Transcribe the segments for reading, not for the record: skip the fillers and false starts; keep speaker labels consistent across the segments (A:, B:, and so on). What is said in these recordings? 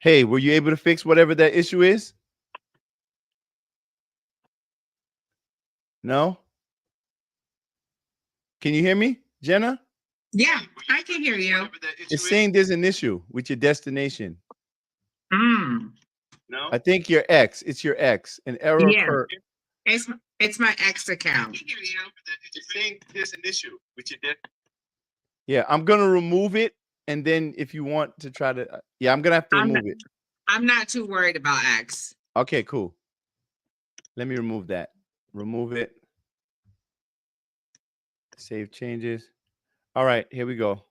A: Hey, were you able to fix whatever that issue is? No? Can you hear me, Jenna?
B: Yeah, I can hear you.
A: It's saying there's an issue with your destination.
B: Mm.
A: No? I think your ex. It's your ex. An error
B: Yeah,
A: occurred.
B: it's my ex account.
A: It's saying there's an issue with your Yeah, I'm gonna remove it, and then if you want to try to, yeah, I'm gonna have to remove it.
B: I'm not too worried about X.
A: Okay, cool. Let me remove that. Remove it. Save changes. All right, here we go.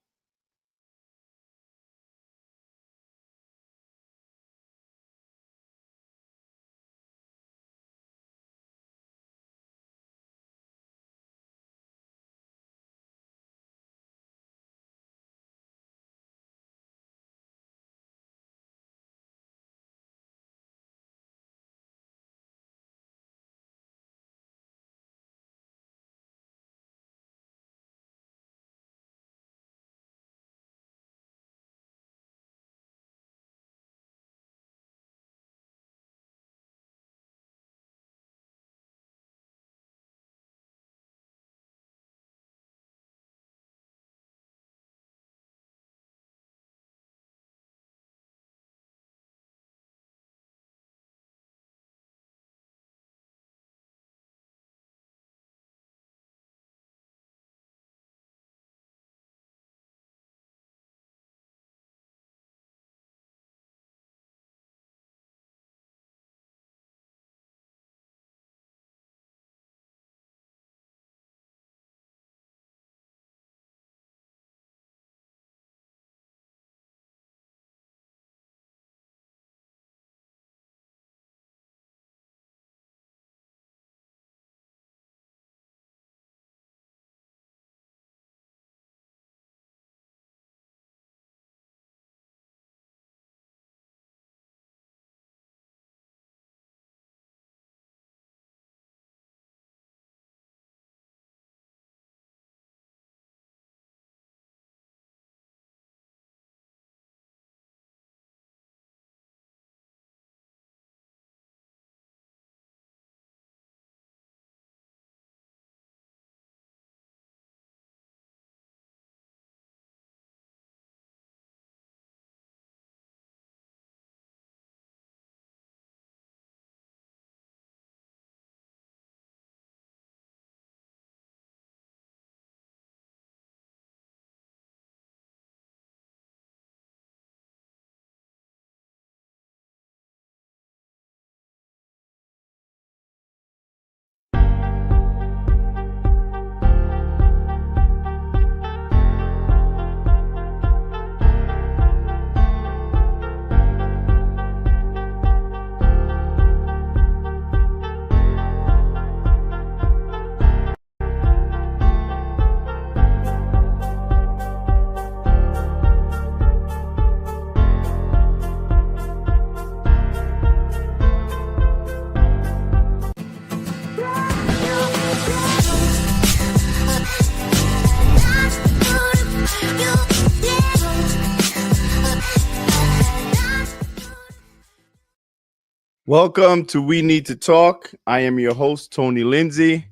A: Welcome to We Need to Talk. I am your host, Tony Lindsay,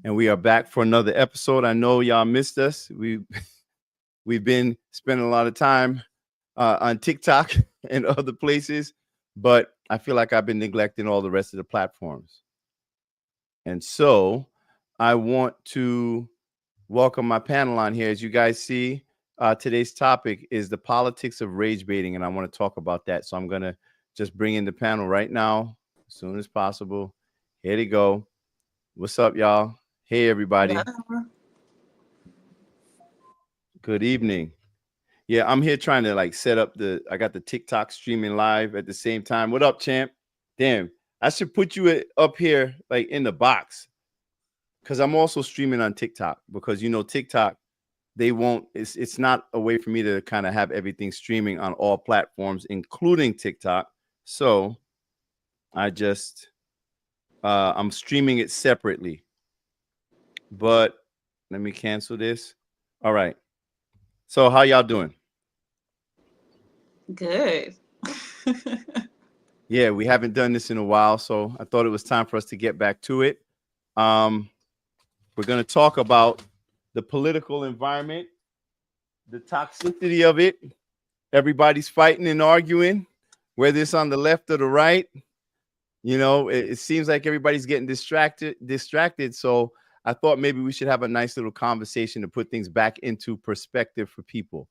A: and we are back for another episode. I know y'all missed us. We've been spending a lot of time on TikTok and other places, but I feel like I've been neglecting all the rest of the platforms. And so I want to welcome my panel on here. As you guys see, today's topic is the politics of rage baiting, and I want to talk about that. So I'm going to just bring in the panel right now as soon as possible. Here they go. What's up, y'all? Hey, everybody.
C: Hello.
A: Good evening. Yeah, I'm here trying to set up I got the TikTok streaming live at the same time. What up, champ? Damn, I should put you up here in the box because I'm also streaming on TikTok because, TikTok, they won't, it's not a way for me to kind of have everything streaming on all platforms, including TikTok. So I just, I'm streaming it separately, but let me cancel this. All right. So how y'all doing?
C: Good.
A: Yeah, we haven't done this in a while, so I thought it was time for us to get back to it. Um, we're going to talk about the political environment, the toxicity of it. Everybody's fighting and arguing, whether it's on the left or the right. You know, it seems like everybody's getting distracted. So I thought maybe we should have a nice little conversation to put things back into perspective for people.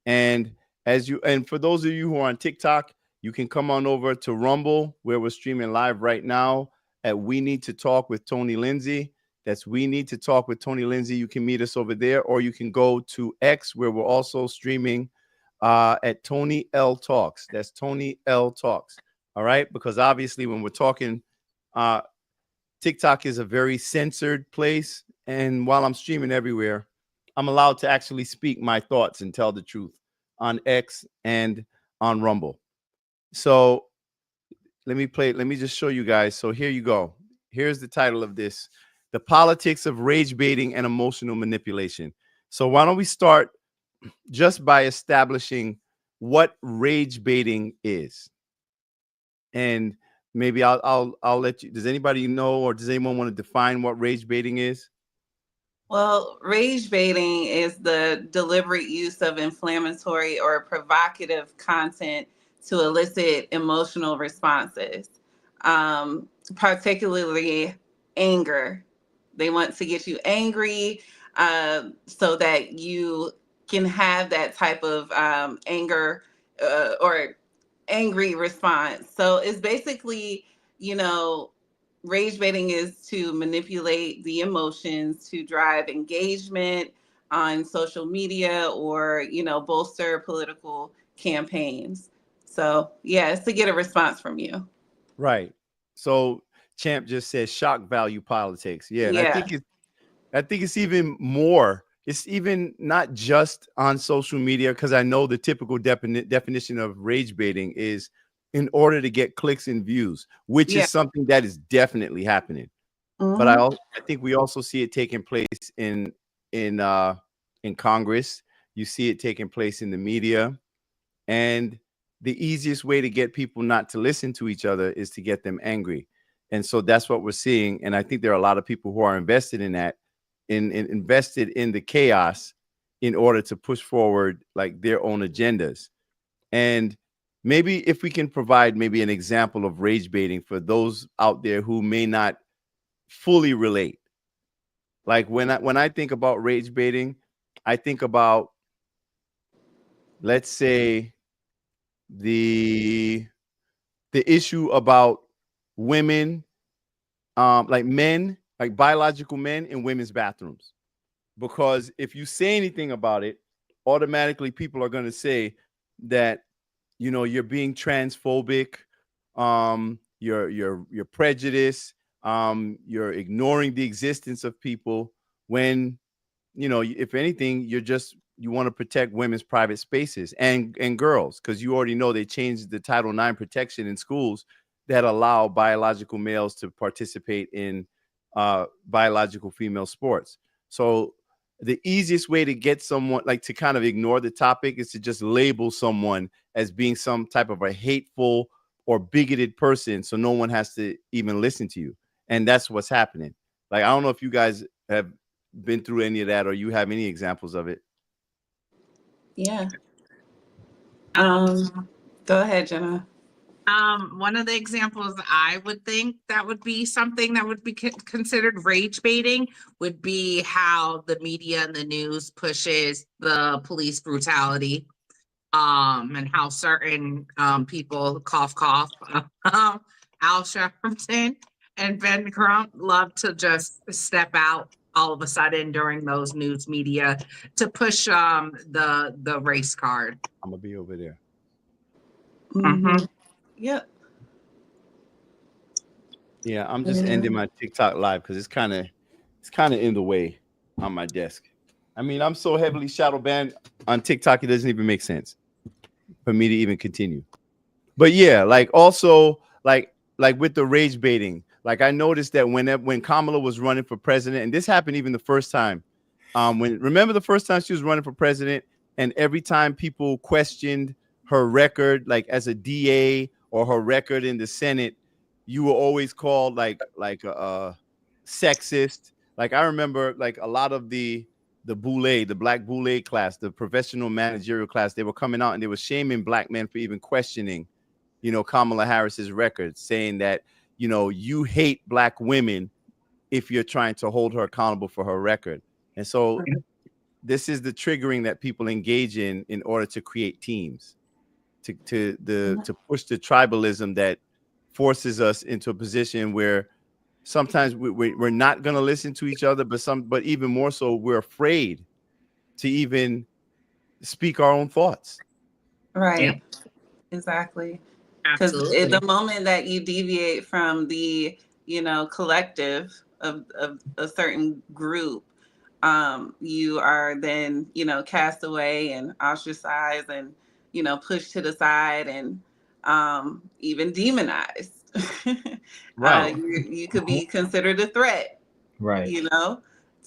A: And and for those of you who are on TikTok, you can come on over to Rumble, where we're streaming live right now at We Need to Talk with Tony Lindsay. That's We Need to Talk with Tony Lindsay. You can meet us over there, or you can go to X, where we're also streaming at Tony L Talks. That's Tony L Talks. All right, because obviously when we're talking, TikTok is a very censored place, and while I'm streaming everywhere, I'm allowed to actually speak my thoughts and tell the truth on X and on Rumble. So let me just show you guys. So here you go. Here's the title of this: The Politics of Rage Baiting and Emotional Manipulation. So why don't we start just by establishing what rage baiting is? And maybe I'll let you. Does anybody know, or does anyone want to define what rage baiting is?
C: Well, rage baiting is the deliberate use of inflammatory or provocative content to elicit emotional responses, particularly anger. They want to get you angry so that you can have that type of anger or angry response. So it's basically, rage baiting is to manipulate the emotions to drive engagement on social media or, bolster political campaigns. So, yeah, it's to get a response from you.
A: Right. So Champ just says shock value politics. Yeah, and I think it's even more. It's even not just on social media, because I know the typical definition of rage baiting is in order to get clicks and views, which is something that is definitely happening. Mm-hmm. But I think we also see it taking place in Congress. You see it taking place in the media, and the easiest way to get people not to listen to each other is to get them angry. And so that's what we're seeing. And I think there are a lot of people who are invested in that, invested in the chaos in order to push forward like their own agendas. And maybe if we can provide maybe an example of rage baiting for those out there who may not fully relate. Like when I think about rage baiting, I think about, let's say, the issue about women, like men, like biological men in women's bathrooms. Because if you say anything about it, automatically people are going to say that, you're being transphobic, you're prejudiced, you're ignoring the existence of people, when, if anything, you want to protect women's private spaces and girls, because you already know they changed the Title IX protection in schools that allow biological males to participate in biological female sports. So the easiest way to get someone, like, to kind of ignore the topic is to just label someone as being some type of a hateful or bigoted person, so no one has to even listen to you. And that's what's happening. Like, I don't know if you guys have been through any of that, or you have any examples of it.
C: Yeah. Go ahead, Jenna.
B: One of the examples I would think that would be something that would be considered rage baiting would be how the media and the news pushes the police brutality, and how certain people, cough, Al Sharpton and Ben Crump, love to just step out all of a sudden during those news media to push the race card.
A: I'm gonna be over there.
C: Mm-hmm. Yep.
A: Yeah, I'm just ending my TikTok live because it's kind of in the way on my desk. I mean, I'm so heavily shadow banned on TikTok, it doesn't even make sense for me to even continue. But yeah, like also like with the rage baiting, like I noticed that when Kamala was running for president, and this happened even the first time, remember the first time she was running for president, and every time people questioned her record, like as a DA, or her record in the Senate, you were always called like a sexist. Like I remember like a lot of the boule, the black boule class, the professional managerial class, they were coming out and they were shaming black men for even questioning, you know, Kamala Harris's record, saying that, you know, you hate black women if you're trying to hold her accountable for her record. And so this is the triggering that people engage in order to create teams, to push the tribalism that forces us into a position where sometimes we're not going to listen to each other, but even more so, we're afraid to even speak our own thoughts.
C: Right. Exactly. Because the moment that you deviate from the, you know, collective of a certain group, you are then, you know, cast away and ostracized and, you know, pushed to the side and even demonized.
A: Right.
C: You could be considered a threat,
D: right?
C: You know,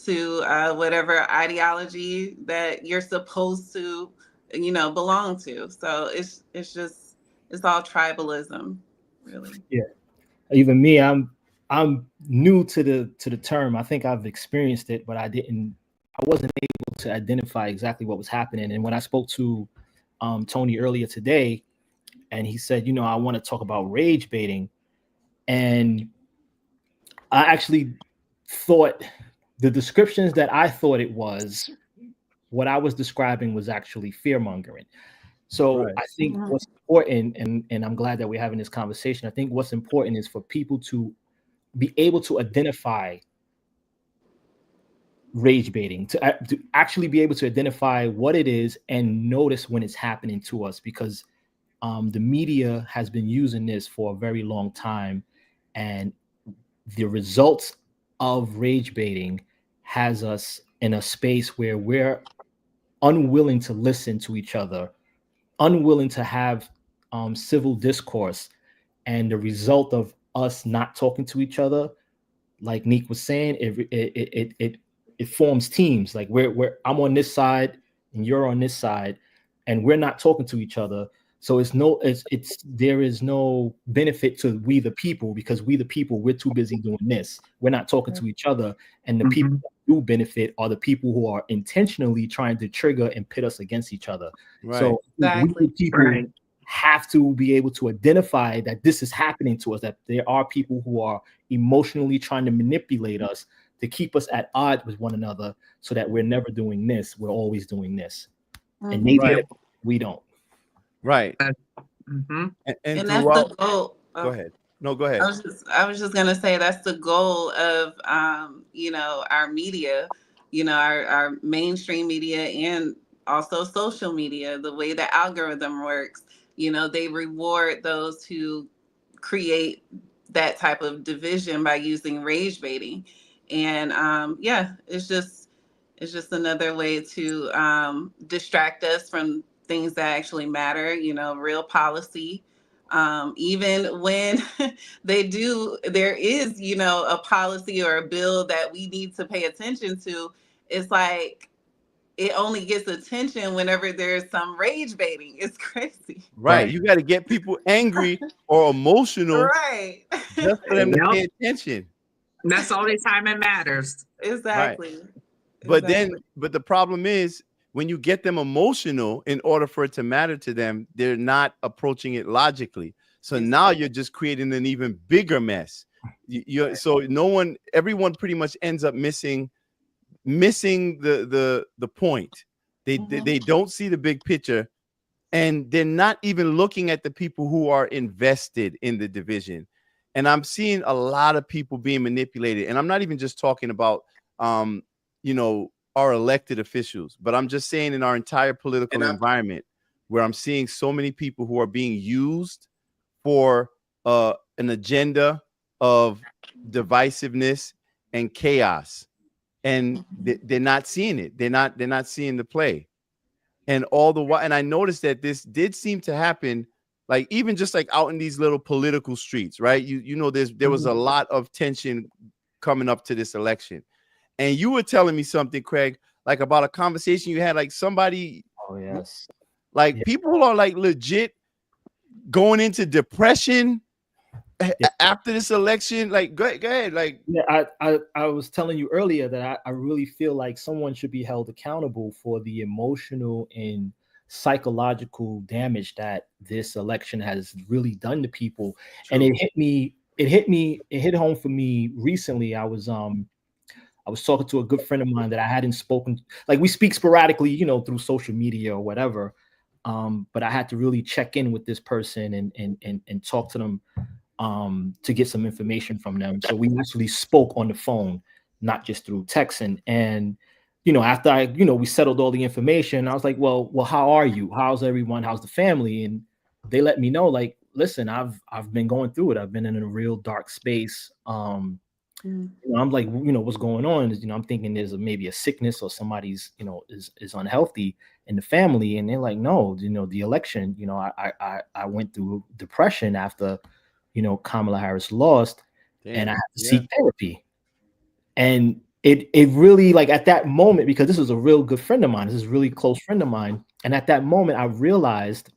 C: to whatever ideology that you're supposed to, you know, belong to. So it's all tribalism, really.
D: Yeah. Even me, I'm new to the term. I think I've experienced it, but I wasn't able to identify exactly what was happening. And when I spoke to Tony earlier today, and he said, you know, I want to talk about rage baiting, and I actually thought the descriptions that I thought it was, what I was describing was actually fear mongering. So
A: Right.
D: I think what's important, and I'm glad that we're having this conversation, I think what's important is for people to be able to identify rage baiting, to actually be able to identify what it is and notice when it's happening to us, because the media has been using this for a very long time, and the results of rage baiting has us in a space where we're unwilling to listen to each other, unwilling to have civil discourse. And the result of us not talking to each other, like Neek was saying, it forms teams. Like I'm on this side and you're on this side, and we're not talking to each other. So there is no benefit to we the people, because we the people, we're too busy doing this. We're not talking to each other. And the people that do benefit are the people who are intentionally trying to trigger and pit us against each other.
A: Right.
D: So we the people have to be able to identify that this is happening to us, that there are people who are emotionally trying to manipulate us to keep us at odds with one another, so that we're never doing this, we're always doing this. And maybe we don't.
A: Right.
C: And that's
A: throughout,
C: the goal.
A: Go ahead. No, go ahead.
C: I was just gonna say that's the goal of you know, our media, you know, our mainstream media, and also social media, the way the algorithm works. You know, they reward those who create that type of division by using rage baiting. And yeah, it's just another way to distract us from things that actually matter, you know, real policy. Even when there is, you know, a policy or a bill that we need to pay attention to, it's like it only gets attention whenever there's some rage baiting. It's crazy.
A: Right. You got to get people angry or emotional,
C: right,
A: just for them to pay attention.
B: That's the only time it matters.
C: Exactly.
A: Right. But the problem is, when you get them emotional, in order for it to matter to them, they're not approaching it logically. So now you're just creating an even bigger mess. So everyone pretty much ends up missing the point. They don't see the big picture, and they're not even looking at the people who are invested in the division. And I'm seeing a lot of people being manipulated. And I'm not even just talking about you know, our elected officials, but I'm just saying in our entire political environment, where I'm seeing so many people who are being used for an agenda of divisiveness and chaos, and they're not seeing it. They're not seeing the play. And all the while, and I noticed that this did seem to happen, like even just like out in these little political streets, right? You know, there was a lot of tension coming up to this election. And you were telling me something, Craig, like about a conversation you had, like somebody, Like people are like legit going into depression after this election. Like go ahead. Like
D: I was telling you earlier that I really feel like someone should be held accountable for the emotional and psychological damage that this election has really done to people.
A: True.
D: And it hit home for me recently. I was talking to a good friend of mine that I hadn't spoken, like we speak sporadically, you know, through social media or whatever. But I had to really check in with this person and talk to them to get some information from them. So we actually spoke on the phone, not just through texting. And, you know, after we settled all the information, I was like, well, how are you? How's everyone? How's the family? And they let me know, like, listen, I've been going through it. I've been in a real dark space. You know, I'm like, you know, what's going on? You know, I'm thinking there's maybe a sickness or somebody's, you know, is unhealthy in the family. And they're like, no, you know, the election, you know, I went through depression after, you know, Kamala Harris lost. Damn, and I had to seek therapy. And it really, like, at that moment, because this was a real good friend of mine, this is a really close friend of mine. And at that moment, I realized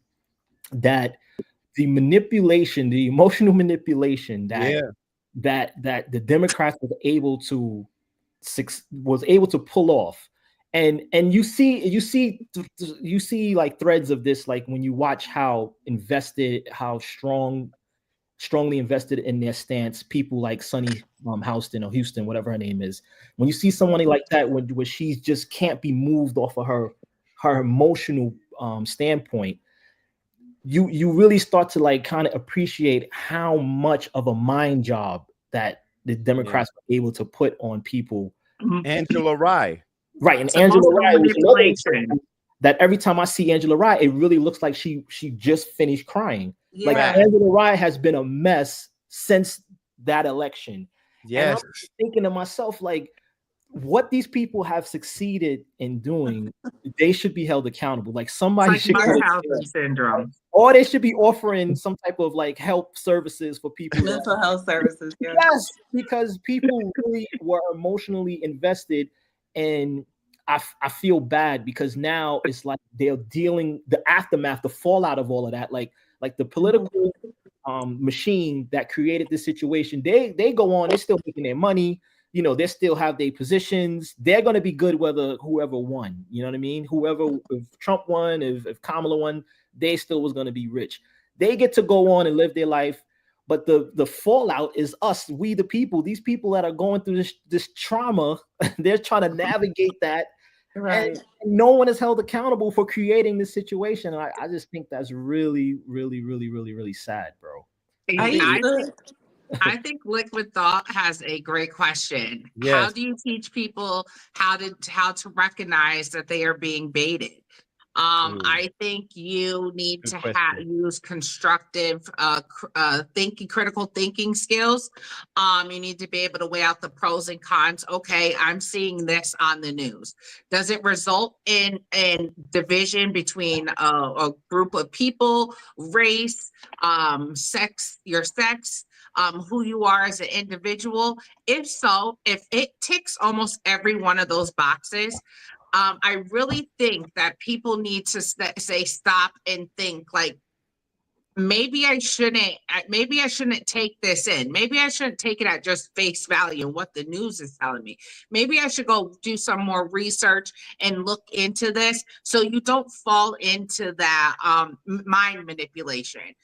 D: that the manipulation, the emotional manipulation that the Democrats were able to pull off. And you see like threads of this, like when you watch how strongly invested in their stance people like Sunny Houston or Houston, whatever her name is. When you see someone like that, where she just can't be moved off of her emotional standpoint, you really start to like kind of appreciate how much of a mind job that the Democrats were able to put on people.
A: Angela Rye.
D: Right. And Angela Rye was another example that every time I see Angela Rye, it really looks like she just finished crying. Yeah. Like Angela Rye has been a mess since that election. Yes. And I'm thinking to myself, like, what these people have succeeded in doing, they should be held accountable. Like somebody should
B: syndrome.
D: Or they should be offering some type of like help services for people.
C: Mental health services. Yeah.
D: Yes, because people really were emotionally invested, and I feel bad because now it's like they're dealing the aftermath, the fallout of all of that. Like the political machine that created this situation, they go on, they're still making their money. You know, they still have their positions. They're going to be good whether whoever won. You know what I mean? If Trump won, if Kamala won, they still was going to be rich. They get to go on and live their life. But the fallout is us, we the people. These people that are going through this trauma, they're trying to navigate that. Right. And no one is held accountable for creating this situation. And I just think that's really, really, really, really, really sad, bro.
B: I think Liquid Thought has a great question. Yes. How do you teach people how to recognize that they are being baited? I think you need to use constructive critical thinking skills. You need to be able to weigh out the pros and cons. Okay, I'm seeing this on the news. Does it result in division between a group of people, race, sex, your sex, who you are as an individual? If so, if it ticks almost every one of those boxes, I really think that people need to say stop and think, like, maybe I shouldn't take this in. Maybe I shouldn't take it at just face value and what the news is telling me. Maybe I should go do some more research and look into this so you don't fall into that mind manipulation.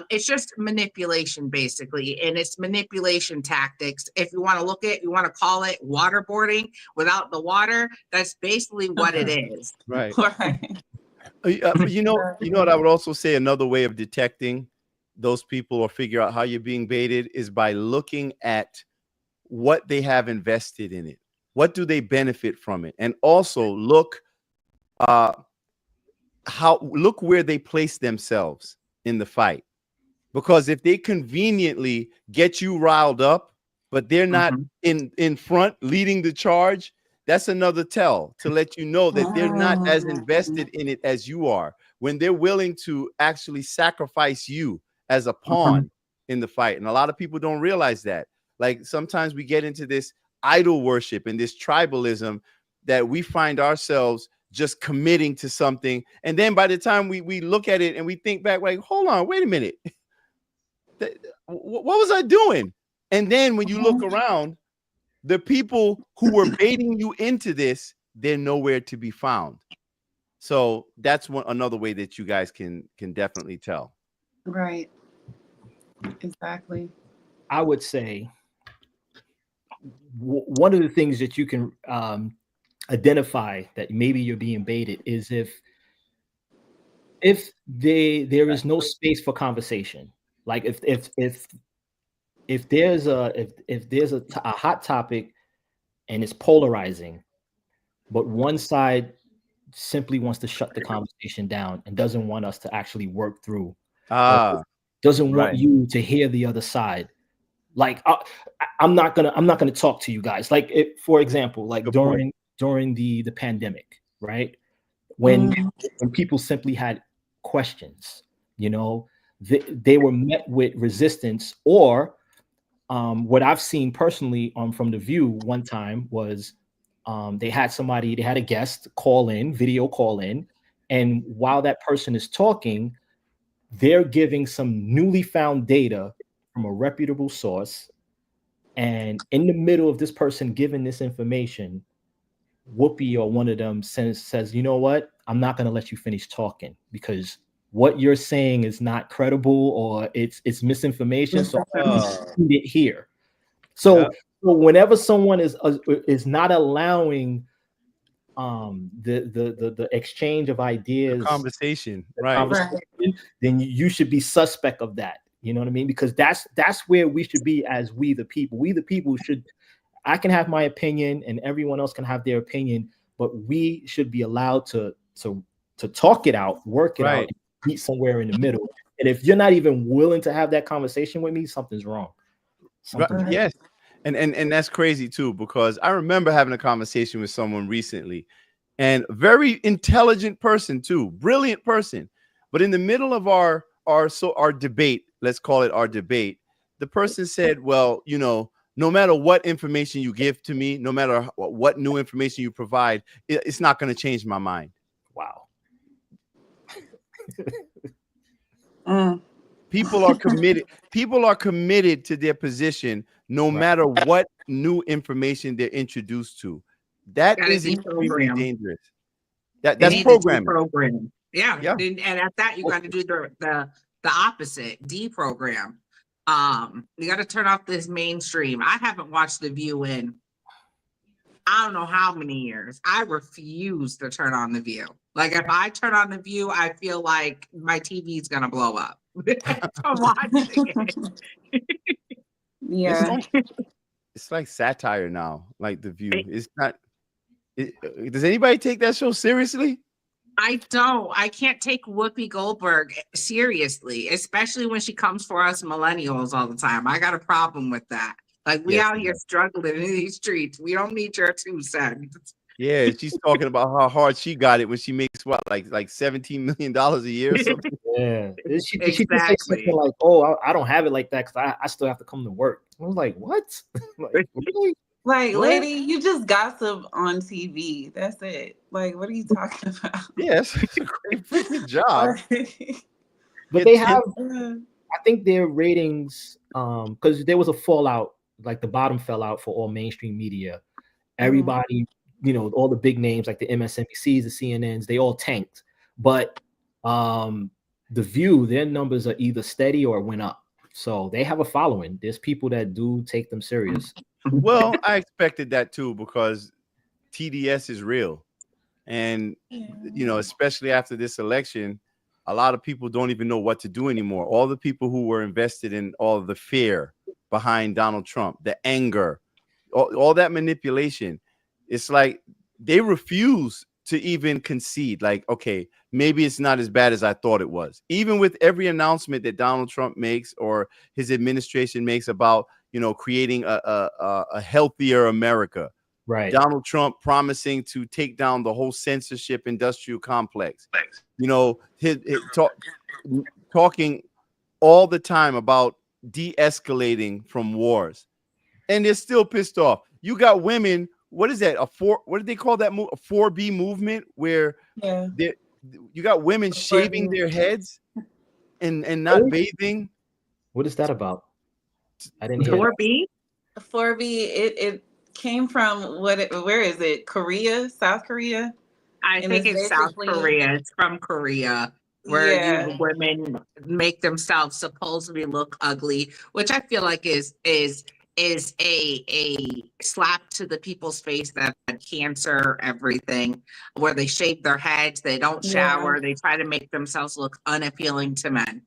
B: It's just manipulation, basically, and it's manipulation tactics. If you want to look at, you want to call it waterboarding without the water, that's basically what it is.
A: Right. You know what I would also say, another way of detecting those people or figure out how you're being baited is by looking at what they have invested in it. What do they benefit from it? And also look where they place themselves in the fight. Because if they conveniently get you riled up, but they're not in front leading the charge, that's another tell to let you know that they're not as invested in it as you are. When they're willing to actually sacrifice you as a pawn in the fight. And a lot of people don't realize that. Like sometimes we get into this idol worship and this tribalism that we find ourselves just committing to something. And then by the time we look at it and we think back, like, hold on, wait a minute. What was I doing? And then when you look around, the people who were baiting you into this, they're nowhere to be found. So that's another way that you guys can definitely tell.
C: Right. Exactly.
D: I would say one of the things that you can identify that maybe you're being baited is if there is no space for conversation. Like if there's a hot topic and it's polarizing, but one side simply wants to shut the conversation down and doesn't want us to actually work through, doesn't want you to hear the other side. Like I'm not gonna talk to you guys. Like for example, like during the pandemic, right? When people simply had questions, you know, they were met with resistance. Or what I've seen personally from The View one time was they had a guest video call in, and while that person is talking, they're giving some newly found data from a reputable source. And in the middle of this person giving this information, Whoopi or one of them says, you know what? I'm not going to let you finish talking because what you're saying is not credible, or it's misinformation. So read it here. So whenever someone is not allowing the exchange of ideas,
A: conversation,
D: then you should be suspect of that. You know what I mean? Because that's where we should be as we the people. We the people should. I can have my opinion, and everyone else can have their opinion, but we should be allowed to talk it out, work it out, and meet somewhere in the middle. And if you're not even willing to have that conversation with me, something's wrong.
A: Yes. And that's crazy too, because I remember having a conversation with someone recently, and very intelligent person too, brilliant person. But in the middle of our debate, let's call it our debate, the person said, well, you know, no matter what information you give to me, no matter what new information you provide, it's not going to change my mind.
D: Wow.
A: People are committed. People are committed to their position, no matter what new information they're introduced to. That is extremely dangerous. That's programming.
B: Yeah. And at that, you got to do the opposite, deprogram. You got to turn off this mainstream. I haven't watched The View in I don't know how many years. I refuse to turn on The View. Like if I turn on The View, I feel like my TV is gonna blow up. I'm watching it.
C: Yeah.
A: It's like satire now, like The View. It's not. Does anybody take that show seriously?
B: I don't. I can't take Whoopi Goldberg seriously, especially when she comes for us millennials all the time. I got a problem with that. Like we out here struggling in these streets. We don't need your 2 cents.
A: Yeah, she's talking about how hard she got it when she makes what, like $17 million a year or something.
D: Yeah, she just say something like, "Oh, I don't have it like that because I still have to come to work." I was like, "What?" Like, really?
C: Like, lady, you just gossip on TV. That's it. Like, what are you talking about?
A: Yes, it's a great freaking job.
D: But they have, I think their ratings, because there was a fallout, like the bottom fell out for all mainstream media. Everybody, you know, all the big names like the MSNBCs, the CNNs, they all tanked. But The View, their numbers are either steady or went up. So they have a following. There's people that do take them serious.
A: Well, I expected that too, because TDS is real. And, you know, especially after this election, a lot of people don't even know what to do anymore. All the people who were invested in all of the fear behind Donald Trump, the anger, all that manipulation, it's like they refuse to even concede. Like, okay, maybe it's not as bad as I thought it was. Even with every announcement that Donald Trump makes or his administration makes about, you know, creating a healthier America.
D: Right.
A: Donald Trump promising to take down the whole censorship industrial complex. You know, talking all the time about de-escalating from wars. And they're still pissed off. You got women what is that? What did they call that move? A 4B movement where
C: Yeah.
A: you got women shaving their heads and not bathing.
D: What is that about? I didn't hear that.
B: 4B?
C: 4B, it came from where is it? Korea, South Korea?
B: I
C: And
B: think it's South
C: basically-
B: Korea. It's from Korea, where
C: Yeah.
B: you women make themselves supposedly look ugly, which I feel like is a slap to the people's face that had cancer, everything, where they shave their heads, they don't shower, they try to make themselves look unappealing to men.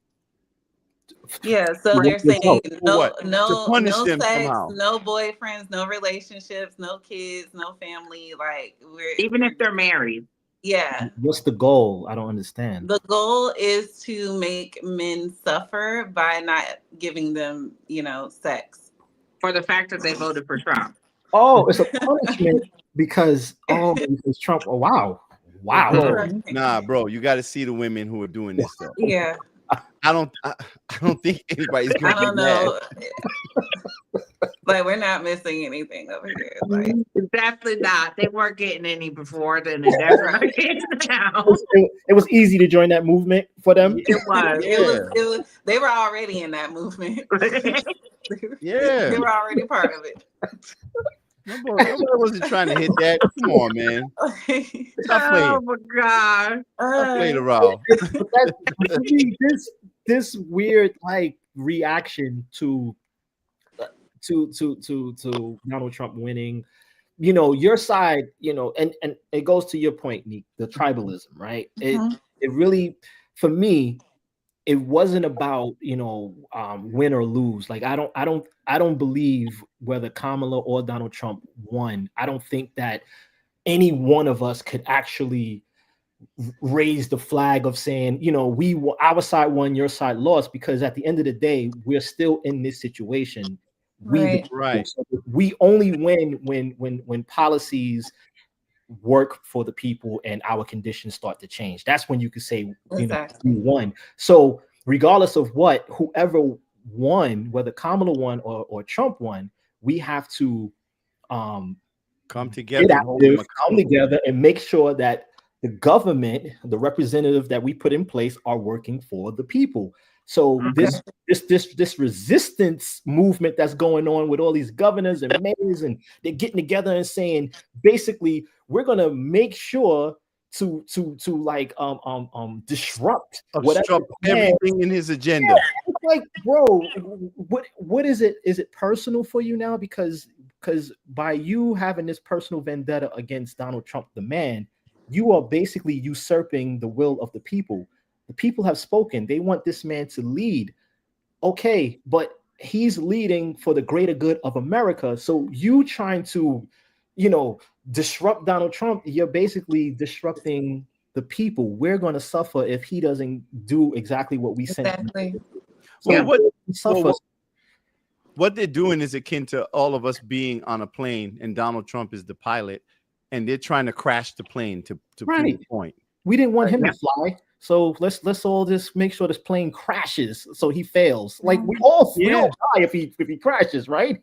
C: Yeah, so
D: For
C: they're saying
A: For
C: no,
A: what? To
C: no,
A: punish
C: no
A: them
C: sex,
A: somehow.
C: no boyfriends, no relationships, no kids, no family. Like
B: Even if they're married.
C: yeah.
D: What's the goal? I don't understand.
C: The goal is to make men suffer by not giving them, sex.
B: For the fact that they voted for Trump.
D: Oh, it's a punishment because Trump. Oh, wow.
A: Bro, nah, bro, you got to see the women who are doing this stuff.
C: Yeah.
A: I don't think anybody's
C: I
A: gonna
C: don't
A: be mad.
C: know. Like, we're not missing anything over here. Like,
B: Definitely not. They weren't getting any before, then they definitely getting now.
D: It was easy to join that movement for them.
B: It was.
C: it was. They were already in that movement.
A: Yeah.
C: They were already part of it.
A: Nobody wasn't trying to hit that. Come on, man. Stop playing.
B: Oh my God.
A: Stop playing around.
D: This weird like reaction to Donald Trump winning, your side, and it goes to your point, Neek, the tribalism, right? It really, for me, it wasn't about win or lose. Like I don't believe whether Kamala or Donald Trump won. I don't think that any one of us could actually raise the flag of saying, our side won, your side lost, because at the end of the day, we're still in this situation.
C: Right.
D: So we only win when policies work for the people and our conditions start to change. That's when you could say,
C: Exactly.
D: we won. So regardless of whoever won, whether Kamala won or Trump won, we have to
A: come together,
D: come together and make sure that the government, the representative that we put in place, are working for the people. So this resistance movement that's going on with all these governors and mayors, and they're getting together and saying, basically, we're gonna make sure to disrupt
A: everything in his agenda.
D: Yeah, like, bro, what is it? Is it personal for you now? Because by you having this personal vendetta against Donald Trump, the man, you are basically usurping the will of the people. The people have spoken. They want this man to lead. Okay, but he's leading for the greater good of America. So you trying to, disrupt Donald Trump, you're basically disrupting the people. We're going to suffer if he doesn't do exactly what we sent him to do. So
A: what they're doing is akin to all of us being on a plane and Donald Trump is the pilot, and they're trying to crash the plane to prove the point.
D: We didn't want him to fly, so let's all just make sure this plane crashes so he fails. Like we all die if he crashes, right?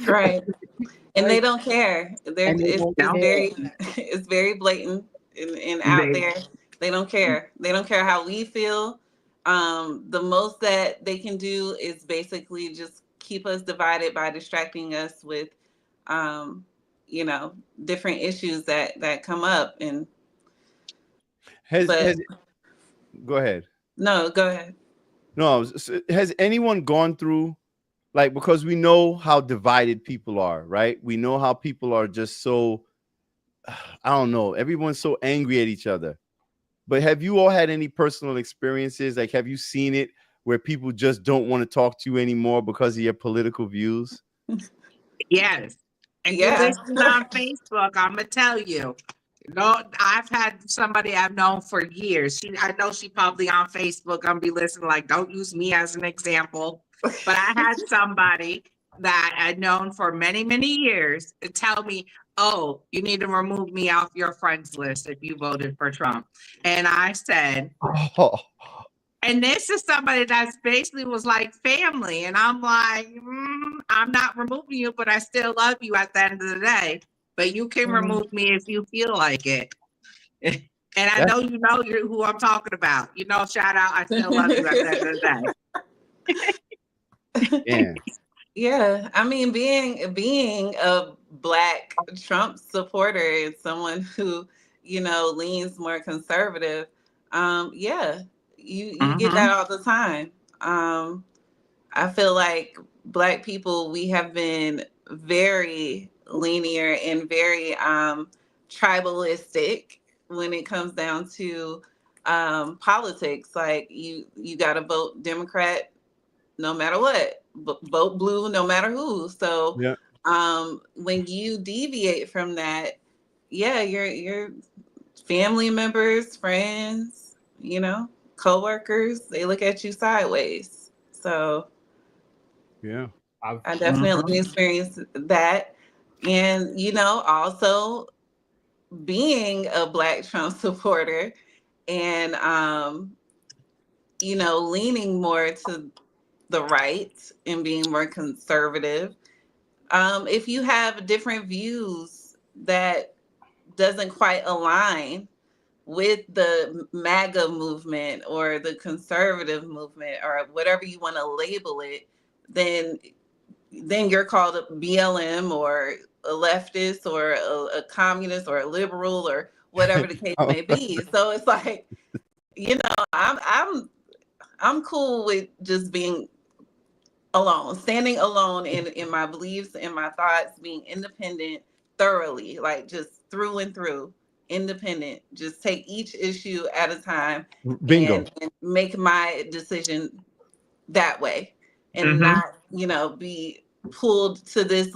C: Right. And they don't care. It's very blatant and out there. They don't care. They don't care how we feel. The most that they can do is basically just keep us divided by distracting us with different issues that come up. And
A: go ahead.
C: No, go ahead.
A: No, has anyone gone through, like, because we know how divided people are, right? We know how people are just so, I don't know, everyone's so angry at each other. But have you all had any personal experiences? Like, have you seen it where people just don't want to talk to you anymore because of your political views?
B: Yes. And you listen on Facebook, I'm going to tell you. I've had somebody I've known for years. I know she probably on Facebook. I'm going to be listening like, don't use me as an example. But I had somebody that I'd known for many, many years tell me, oh, you need to remove me off your friends list if you voted for Trump. And I said, and this is somebody that's basically was like family. And I'm like, I'm not removing you, but I still love you at the end of the day. but you can
C: Mhm.
B: remove me if you feel like it. And I
A: That's-
B: know you know who I'm talking about. You know, shout out, I still love you at the end of the day.
A: Yeah.
C: Yeah, I mean, being a Black Trump supporter and someone who, leans more conservative, yeah, you get that all the time. I feel like Black people, we have been very linear and very tribalistic when it comes down to politics. Like you got to vote Democrat no matter what, vote blue no matter who. So
A: Yeah.
C: when you deviate from that, yeah, your family members, friends, coworkers, they look at you sideways. So
A: Yeah.
C: I definitely experienced that. And, also being a Black Trump supporter and, leaning more to the right and being more conservative. If you have different views that doesn't quite align with the MAGA movement or the conservative movement or whatever you want to label it, then you're called a BLM or a leftist or a communist or a liberal or whatever the case may be. So it's like, I'm cool with just being alone, standing alone in my beliefs and my thoughts, being independent thoroughly, like just through and through, independent. Just take each issue at a time
A: Bingo.
C: and make my decision that way, and not, be pulled to this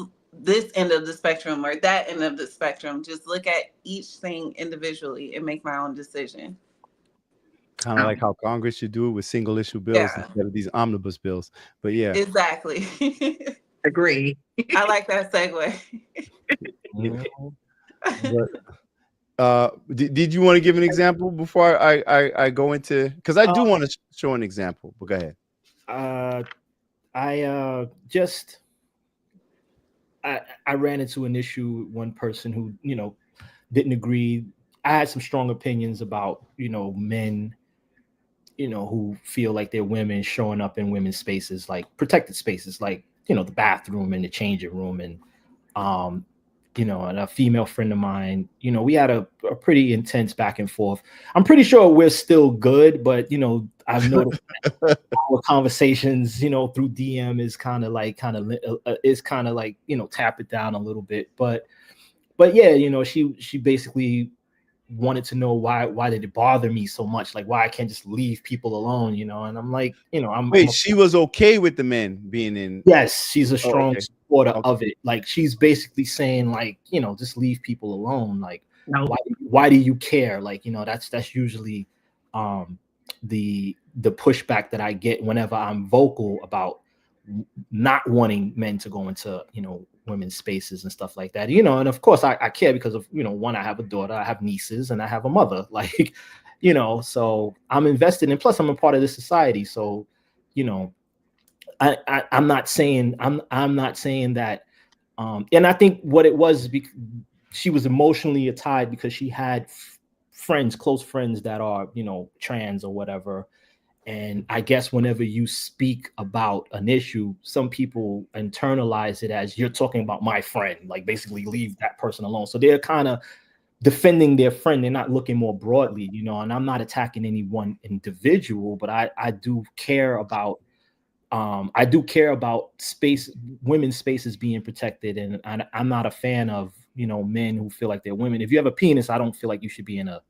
C: end of the spectrum or that end of the spectrum. Just look at each thing individually and make my own decision.
A: Kind of like how Congress should do it with single issue bills
C: Yeah.
A: instead of these omnibus bills. But yeah.
C: Exactly.
B: Agree.
C: I like that segue.
A: But, did you want to give an example before I go into, because I do want to show an example, but go ahead.
D: I ran into an issue with one person who, didn't agree. I had some strong opinions about, men, who feel like they're women showing up in women's spaces, like protected spaces, like, the bathroom and the changing room. And, and a female friend of mine, we had a pretty intense back and forth. I'm pretty sure we're still good, but, I've noticed our conversations, through DM is kind of like, tap it down a little bit. But yeah, she basically wanted to know why did it bother me so much, like why I can't just leave people alone, and I'm like,
A: She was okay with the men being in.
D: Yes, she's a strong
A: okay.
D: supporter of it. Like she's basically saying, like, just leave people alone. Like, why do you care? Like, that's usually the pushback that I get whenever I'm vocal about not wanting men to go into, women's spaces and stuff like that. And of course I care because of, one, I have a daughter, I have nieces, and I have a mother. Like, so I'm invested in, plus I'm a part of this society. So, I'm not saying that, and I think what it was, she was emotionally tied because she had close friends that are, trans or whatever. And I guess whenever you speak about an issue, some people internalize it as you're talking about my friend, like basically leave that person alone. So they're kind of defending their friend. They're not looking more broadly, and I'm not attacking any one individual, but I do care about women's spaces being protected. And I'm not a fan of, men who feel like they're women. If you have a penis, I don't feel like you should be in a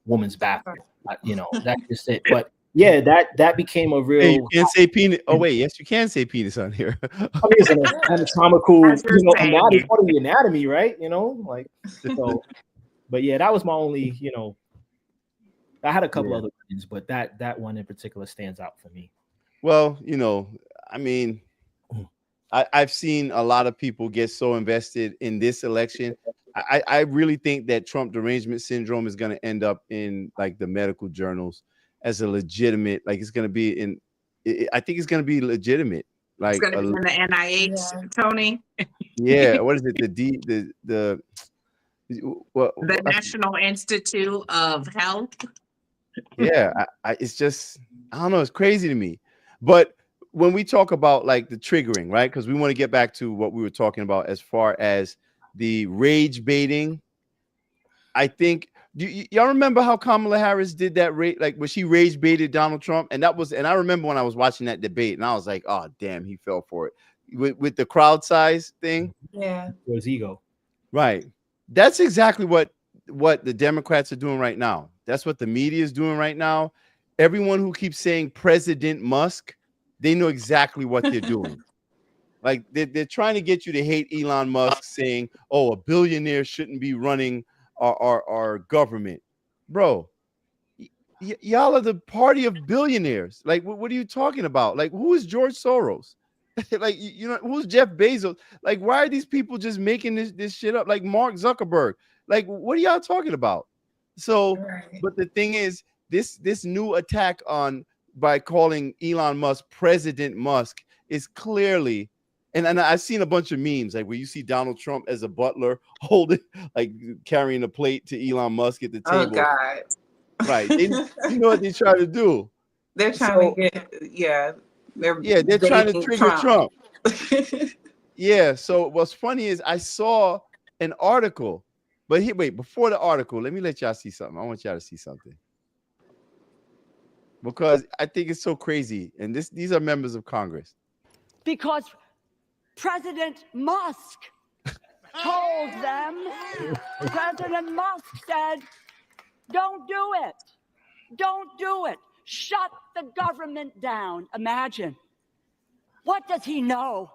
D: woman's bathroom. That's just it. But yeah, that became a real.
A: Hey, you can't say penis. Oh wait, yes, you can say penis on here.
D: I mean, it's an anatomical, anatomy, part of the anatomy, right? Like, so. But yeah, that was my only, I had a couple other things, but that one in particular stands out for me.
A: Well, I mean, I've seen a lot of people get so invested in this election. I really think that Trump derangement syndrome is going to end up in like the medical journals as a legitimate, like it's going to be I think it's going to be legitimate. Like
B: it's going to be in the NIH, Tony.
A: Yeah, what is it?
B: The National Institute of Health.
A: Yeah, it's just, I don't know, it's crazy to me. But when we talk about like the triggering, right? Because we want to get back to what we were talking about as far as the rage baiting. I think y'all remember how Kamala Harris did that like when she rage baited Donald Trump, and I remember when I was watching that debate, and I was like, oh damn, he fell for it with the crowd size thing.
C: Yeah,
D: For his ego.
A: Right. That's exactly what the Democrats are doing right now. That's what the media is doing right now. Everyone who keeps saying President Musk, they know exactly what they're doing. Like they're trying to get you to hate Elon Musk, saying, oh, a billionaire shouldn't be running our government. Bro, y'all are the party of billionaires. Like, what are you talking about? Like, who is George Soros? Like, you know, who's Jeff Bezos? Like, why are these people just making this shit up? Like Mark Zuckerberg. Like, what are y'all talking about? So, but the thing is, this new attack by calling Elon Musk President Musk is clearly, and I've seen a bunch of memes like where you see Donald Trump as a butler holding, like carrying a plate to Elon Musk at the table.
C: Oh God.
A: Right. You know what they try to do?
C: They're trying to get, they're
A: trying to trigger Trump. Yeah. So what's funny is I saw an article, but wait, before the article, let me let y'all see something. I want y'all to see something because I think it's so crazy. And these are members of Congress.
E: Because President Musk told them, President Musk said, don't do it. Don't do it. Shut the government down. Imagine. What does he know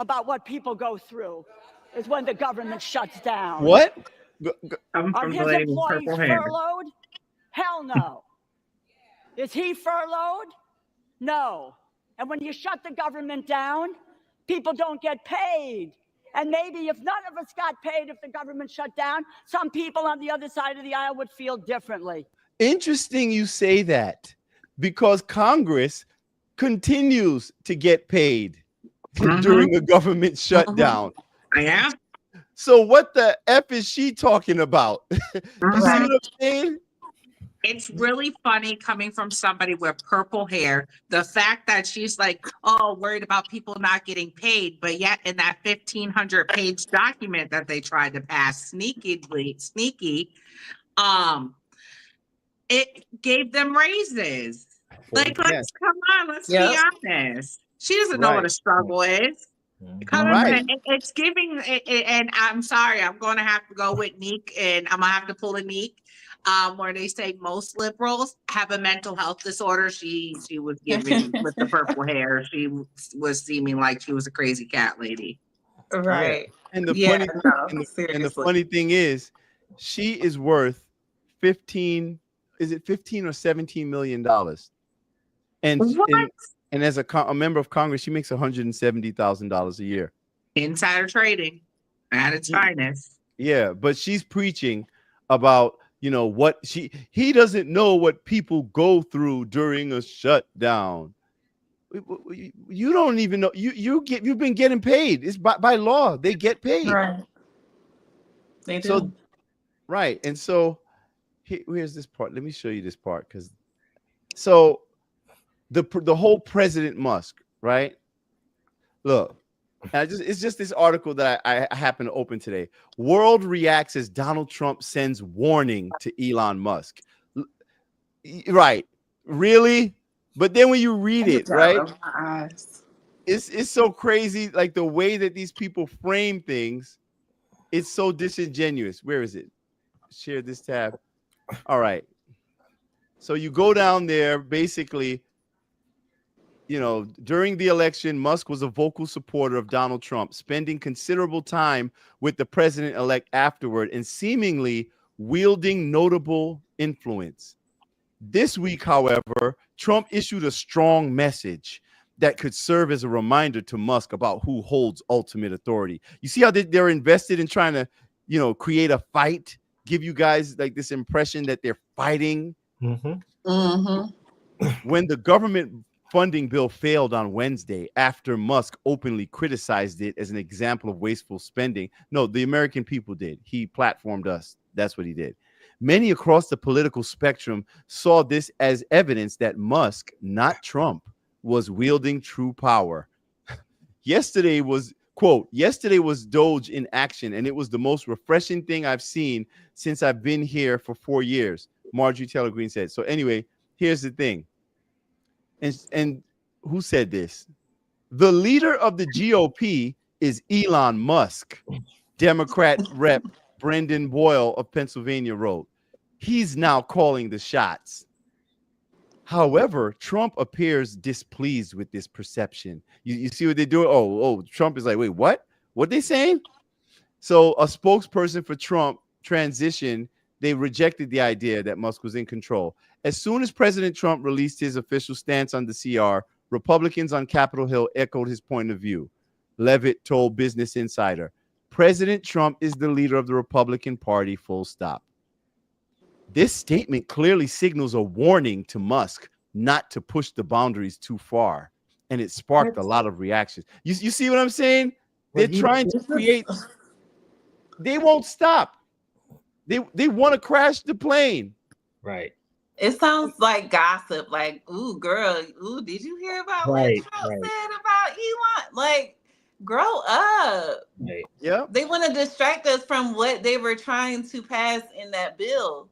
E: about what people go through is when the government shuts down.
A: What?
E: Are his employees furloughed? Hell no. Is he furloughed? No. And when you shut the government down, people don't get paid. And maybe if none of us got paid if the government shut down, some people on the other side of the aisle would feel differently.
A: Interesting you say that, because Congress continues to get paid during a government shutdown.
B: Yeah.
A: So what the F is she talking about? You see what I'm saying?
B: It's really funny coming from somebody with purple hair. The fact that she's like, oh, worried about people not getting paid, but yet in that 1,500-page document that they tried to pass sneaky, it gave them raises. Like, let's come on, let's be honest. She doesn't know what a struggle is. It's giving, and I'm sorry, I'm going to have to go with Neek, and I'm going to have to pull a Neek. Where they say most liberals have a mental health disorder. She was giving with the purple hair. She was seeming like she was a crazy cat lady.
C: Right.
A: Yeah. And the funny thing is, she is worth 15 or 17 million dollars. And as a member of Congress, she makes $170,000 a year.
B: Insider trading at its finest.
A: Yeah, but she's preaching about, you know, what he doesn't know what people go through during a shutdown. You don't even know. You've been getting paid. It's by law. They get paid.
C: Right. They do.
A: So, right. And so here's this part. Let me show you this part. So the whole President Musk, right? Look. It's just this article that I happen to open today. World reacts as Donald Trump sends warning to Elon Musk. Right. Really? But then when you read it, right? It's so crazy. Like the way that these people frame things, it's so disingenuous. Where is it? Share this tab. All right. So you go down there, basically. You know, during the election, Musk was a vocal supporter of Donald Trump, spending considerable time with the president-elect afterward and seemingly wielding notable influence. This week, however, Trump issued a strong message that could serve as a reminder to Musk about who holds ultimate authority. You see how they're invested in trying to, you know, create a fight, give you guys like this impression that they're fighting. When the government funding bill failed on Wednesday after Musk openly criticized it as an example of wasteful spending. No, the American people did. He platformed us. That's what he did. Many across the political spectrum saw this as evidence that Musk, not Trump, was wielding true power. Yesterday was, quote, yesterday was Doge in action, and it was the most refreshing thing I've seen since I've been here for 4 years, Marjorie Taylor Greene said. So anyway, here's the thing. And who said this? The leader of the GOP is Elon Musk. Democrat Rep Brendan Boyle of Pennsylvania wrote, he's now calling the shots. However, Trump appears displeased with this perception. You see what they're doing? Oh, Trump is like, wait, what? What they saying? So a spokesperson for Trump transition, they rejected the idea that Musk was in control. As soon as President Trump released his official stance on the CR, Republicans on Capitol Hill echoed his point of view. Levitt told Business Insider, President Trump is the leader of the Republican Party, full stop. This statement clearly signals a warning to Musk not to push the boundaries too far, and it sparked a lot of reactions. You see what I'm saying? They're trying to create. They won't stop. They want to crash the plane.
D: Right.
C: It sounds like gossip. Like, ooh, girl, ooh, did you hear about what Trump said about Elon? Like, grow up.
D: Right.
A: Yeah.
C: They want to distract us from what they were trying to pass in that bill.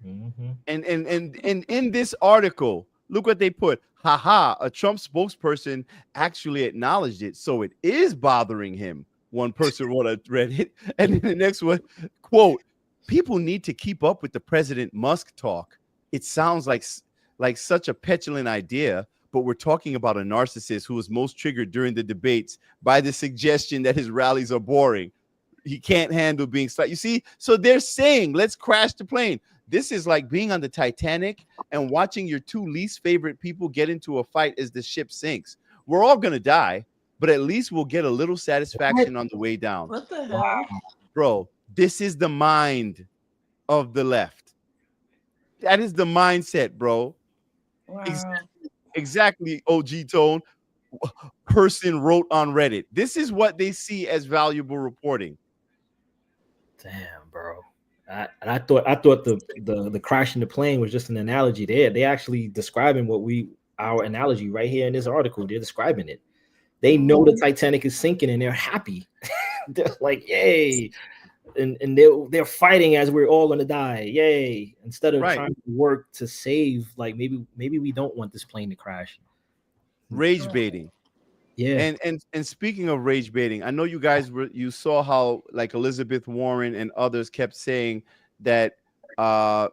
D: Mm-hmm.
A: And in this article, look what they put. Haha, a Trump spokesperson actually acknowledged it, so it is bothering him. One person wrote a Reddit, and then the next one, quote, people need to keep up with the President Musk talk. It sounds like such a petulant idea, but we're talking about a narcissist who was most triggered during the debates by the suggestion that his rallies are boring. He can't handle being you see, so they're saying, let's crash the plane. This is like being on the Titanic and watching your two least favorite people get into a fight as the ship sinks. We're all going to die, but at least we'll get a little satisfaction on the way down.
C: What the hell?
A: Bro, this is the mind of the left. That is the mindset, bro.
C: Wow.
A: Exactly, OG Tone. Person wrote on Reddit. This is what they see as valuable reporting.
D: Damn, bro. I thought the crashing the plane was just an analogy. They actually describing our analogy right here in this article. They're describing it. They know the Titanic is sinking and they're happy. They're like, yay. And they're fighting as we're all gonna die. Yay. Instead of trying to work to save, like maybe we don't want this plane to crash.
A: Rage baiting.
D: Yeah.
A: And speaking of rage baiting, I know you guys you saw how like Elizabeth Warren and others kept saying that that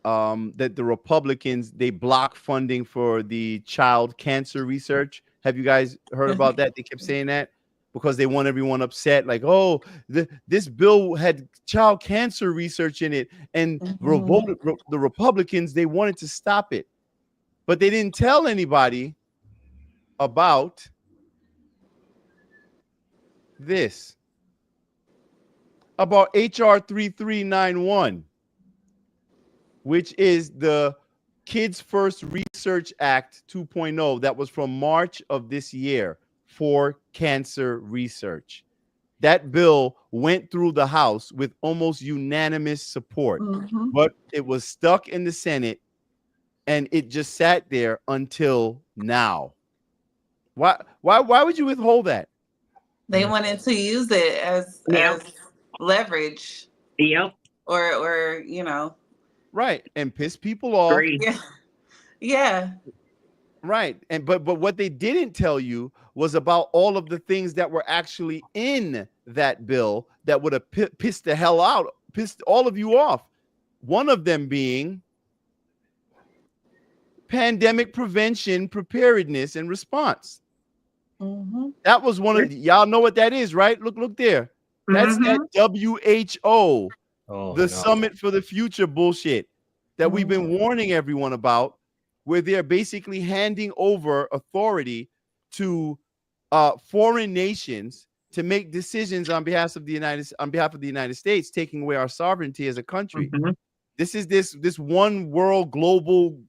A: the Republicans, they block funding for the child cancer research. Have you guys heard about that? They kept saying that because they want everyone upset, like, oh, this bill had child cancer research in it, and the Republicans, they wanted to stop it, but they didn't tell anybody about this, about HR 3391, which is the Kids First Research Act 2.0 that was from March of this year for cancer research. That bill went through the House with almost unanimous support, but it was stuck in the Senate and it just sat there until now. Why would you withhold that?
C: They wanted to use it as leverage.
F: Yep.
C: Or you know.
A: Right. And piss people off.
C: Yeah.
A: Right. And but what they didn't tell you was about all of the things that were actually in that bill that would have pissed the hell out, pissed all of you off. One of them being pandemic prevention, preparedness, and response. That was one of y'all know what that is, right? Look there. That's that WHO, the Summit for the Future bullshit that we've been warning everyone about, where they're basically handing over authority to foreign nations to make decisions on behalf of the United States, taking away our sovereignty as a country. This is this one world global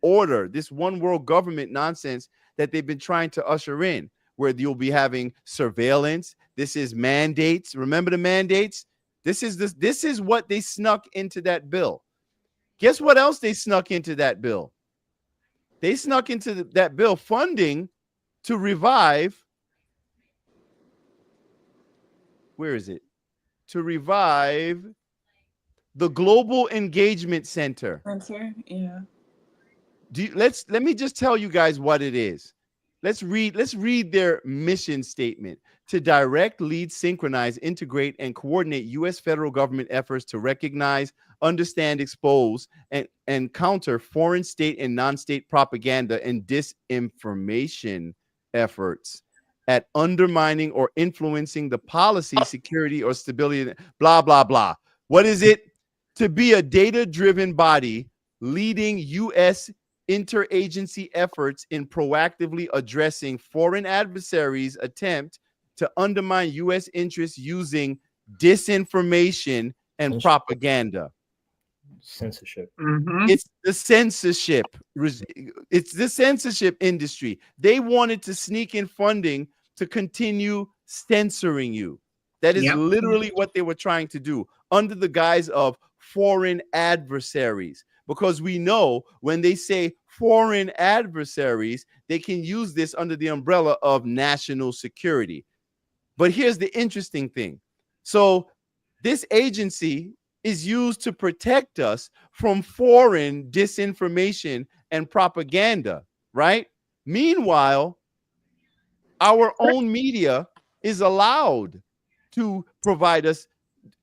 A: order, this one world government nonsense that they've been trying to usher in, where you'll be having surveillance. This is mandates. Remember the mandates? This is what they snuck into that bill. Guess what else they snuck into that bill? They snuck into that bill funding to revive. Where is it? To revive the Global Engagement Center.
C: Yeah.
A: Let me just tell you guys what it is. Let's read their mission statement: to direct, lead, synchronize, integrate, and coordinate U.S. federal government efforts to recognize, understand, expose, and counter foreign state and non-state propaganda and disinformation efforts at undermining or influencing the policy, security, or stability, blah, blah, blah. What is it? To be a data-driven body leading U.S. interagency efforts in proactively addressing foreign adversaries' attempt to undermine U.S. interests using disinformation and propaganda.
D: Censorship.
A: It's the censorship. It's the censorship industry. They wanted to sneak in funding to continue censoring you. That is literally what they were trying to do under the guise of foreign adversaries. Because we know when they say foreign adversaries, they can use this under the umbrella of national security. But here's the interesting thing. So this agency is used to protect us from foreign disinformation and propaganda, right? Meanwhile, our own media is allowed to provide us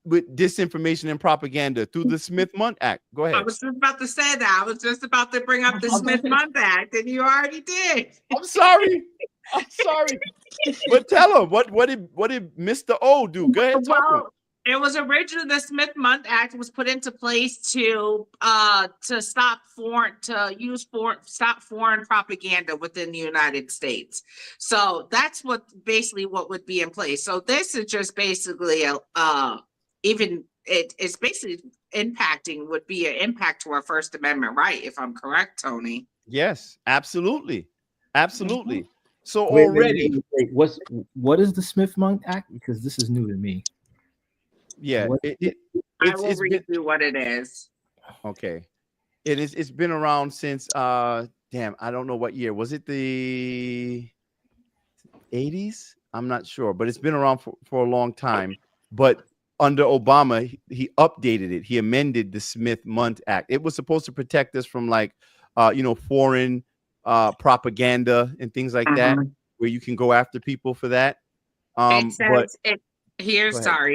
A: with disinformation and propaganda through the Smith-Mundt Act. Go ahead.
B: I was just about to say that. I was just about to bring up the Smith-Mundt Act, and you already did.
A: I'm sorry. But tell them what did Mr. O do? Go ahead.
B: Well, it was originally the Smith-Mundt Act was put into place to stop foreign propaganda within the United States. So that's what would be in place. So this is just basically it's basically would be an impact to our First Amendment right, if I'm correct, Tony.
A: Yes, absolutely. So already,
D: wait, what is the Smith-Mundt Act? Because this is new to me.
A: Yeah,
B: I will read you what it is.
A: Okay, it's been around since I don't know what year. Was it the 80s? I'm not sure, but it's been around for a long time. But under Obama, he updated it. He amended the Smith-Mundt Act. It was supposed to protect us from foreign propaganda and things like that, where you can go after people for that.
B: Sorry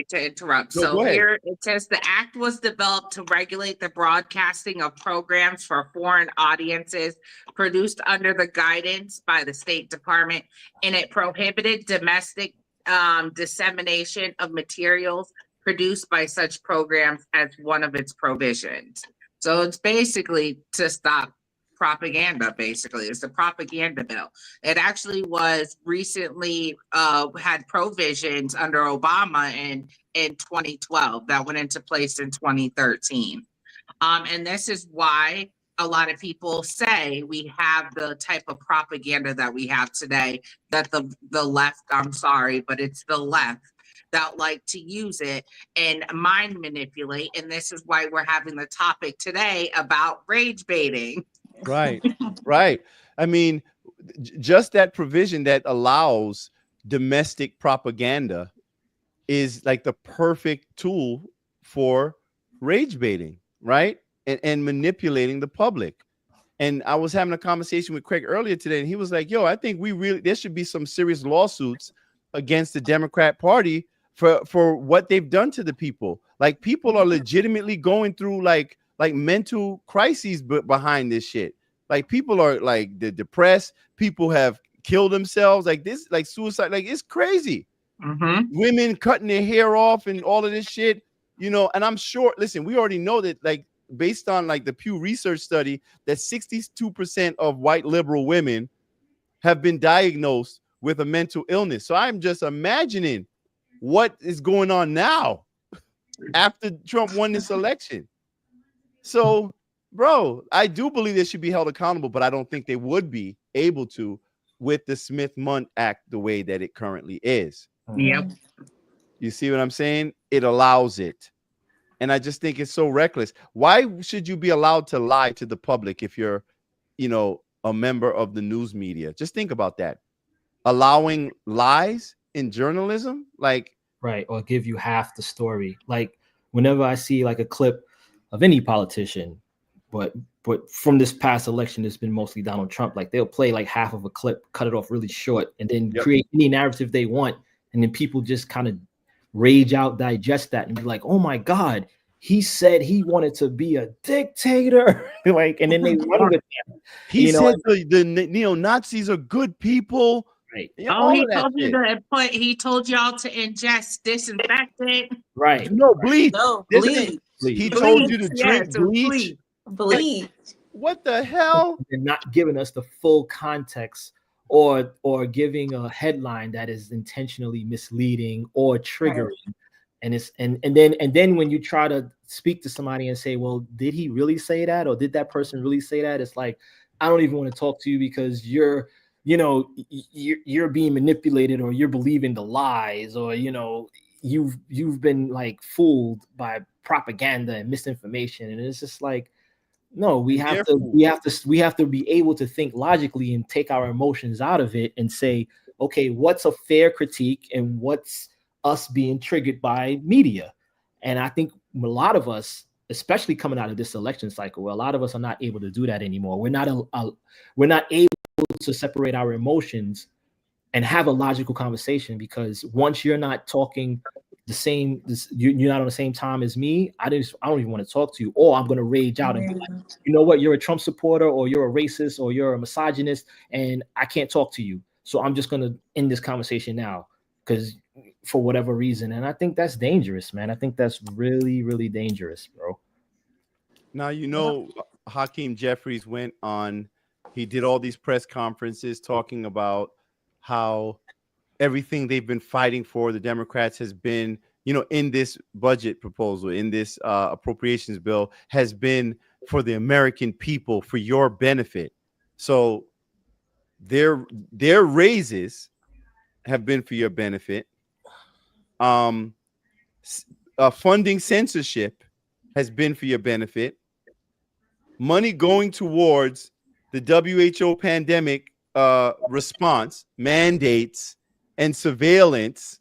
B: to interrupt.
A: No,
B: here it says the act was developed to regulate the broadcasting of programs for foreign audiences produced under the guidance by the State Department, and it prohibited domestic dissemination of materials produced by such programs as one of its provisions. So it's basically to stop propaganda. Basically, it's a propaganda bill. It actually was recently had provisions under Obama in 2012 that went into place in 2013. And this is why a lot of people say we have the type of propaganda that we have today, that the left, I'm sorry, but it's the left that like to use it and mind manipulate. And this is why we're having the topic today about rage baiting.
A: Right. I mean, just that provision that allows domestic propaganda is like the perfect tool for rage baiting, right? And manipulating the public. And I was having a conversation with Craig earlier today, and he was like, yo, I think there should be some serious lawsuits against the Democrat Party for what they've done to the people. Like, people are legitimately going through like mental crises behind this shit. Like, people are like depressed. People have killed themselves. Like this, like suicide. Like, it's crazy. Women cutting their hair off and all of this shit, and I'm sure, listen, we already know that, like, based on like the Pew Research study, that 62% of white liberal women have been diagnosed with a mental illness. So I'm just imagining what is going on now after Trump won this election. So bro, I do believe they should be held accountable, but I don't think they would be able to with the Smith-Mundt Act the way that it currently is.
B: Yep.
A: You see what I'm saying? It allows it. And I just think it's so reckless. Why should you be allowed to lie to the public if you're, a member of the news media? Just think about that. Allowing lies in journalism, like,
D: right, or give you half the story. Like whenever I see like a clip of any politician, but from this past election, it's been mostly Donald Trump. Like they'll play like half of a clip, cut it off really short, and then create any narrative they want, and then people just kind of rage out, digest that, and be like, "Oh my God, he said he wanted to be a dictator," like, and then they run with him.
A: He said the neo-Nazis are good people.
D: Right.
B: Oh, he told you to put. He told y'all to ingest disinfectant.
D: Right.
A: No bleach.
C: No,
A: bleach. He told you to drink bleach.
C: Bleach.
A: What the hell?
D: They're not giving us the full context, or giving a headline that is intentionally misleading or triggering. Right. And then when you try to speak to somebody and say, well, did he really say that, or did that person really say that? It's like, I don't even want to talk to you because you're being manipulated, or you're believing the lies, or you've been like fooled by propaganda and misinformation. And it's just like, no, we have to be able to think logically and take our emotions out of it and say, okay, what's a fair critique and what's us being triggered by media? And I think a lot of us, especially coming out of this election cycle, a lot of us are not able to do that anymore. We're not able to separate our emotions and have a logical conversation, because once you're not talking the same, you're not on the same time as me, I don't even want to talk to you, or I'm going to rage out and be like, you know what, you're a Trump supporter, or you're a racist, or you're a misogynist, and I can't talk to you. So I'm just going to end this conversation now, because for whatever reason. And I think that's dangerous, man. I think that's really, really dangerous, bro.
A: Now, Hakeem Jeffries went on, he did all these press conferences talking about how everything they've been fighting for, the Democrats, has been, in this budget proposal, in this appropriations bill, has been for the American people, for your benefit. So their raises have been for your benefit. Funding censorship has been for your benefit. Money going towards the WHO pandemic response, mandates, and surveillance,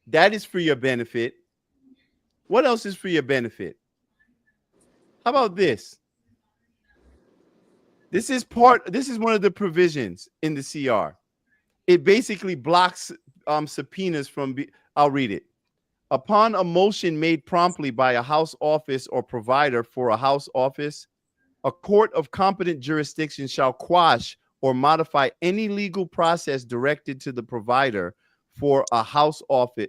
A: that is for your benefit. What else is for your benefit? How about this? This is one of the provisions in the CR. It basically blocks subpoenas from, I'll read it. Upon a motion made promptly by a House office or provider for a House office, a court of competent jurisdiction shall quash or modify any legal process directed to the provider for a House office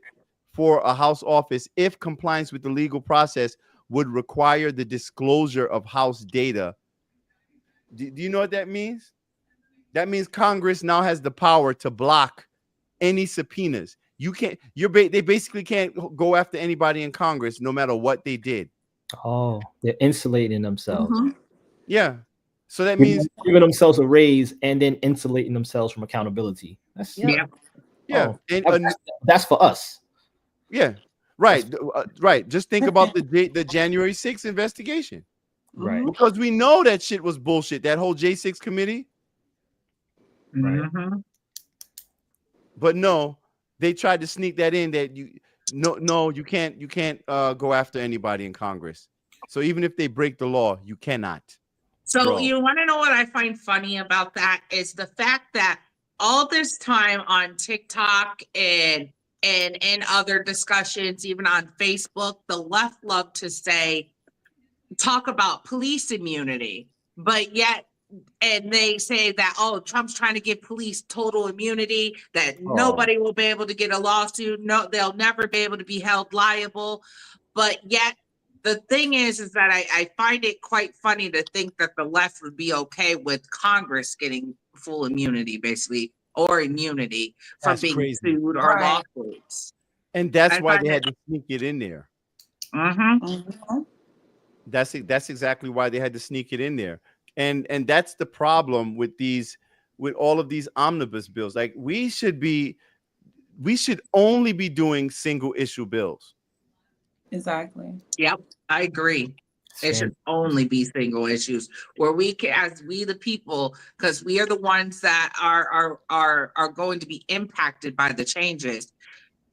A: if compliance with the legal process would require the disclosure of House data. Do you know what that means? That means Congress now has the power to block any subpoenas. They basically can't go after anybody in Congress, no matter what they did.
D: Oh, they're insulating themselves.
C: Mm-hmm.
A: Yeah. So that means
D: giving themselves a raise and then insulating themselves from accountability.
A: Yeah.
D: Oh, and that's for us.
A: Yeah. Right. Right. Just think about the January 6th investigation.
D: Right.
A: Because we know that shit was bullshit. That whole J6 committee.
D: Right.
B: Mm-hmm.
A: But no, they tried to sneak that in, that you can't go after anybody in Congress. So even if they break the law, you cannot.
B: So
A: Bro.
B: You want to know what I find funny about that is the fact that all this time on TikTok and in other discussions, even on Facebook, the left love to talk about police immunity, but yet, and they say that, oh, Trump's trying to give police total immunity, that nobody will be able to get a lawsuit. No, they'll never be able to be held liable. But yet the thing is that I find it quite funny to think that the left would be okay with Congress getting full immunity, basically, or immunity from being sued or lawsuits.
A: And that's why they had to sneak it in there.
B: Mm-hmm.
C: Mm-hmm.
A: That's exactly why they had to sneak it in there. And that's the problem with all of these omnibus bills. Like we should only be doing single issue bills.
C: Exactly.
B: Yep, I agree. It should only be single issues where we can, as we the people, because we are the ones that are going to be impacted by the changes.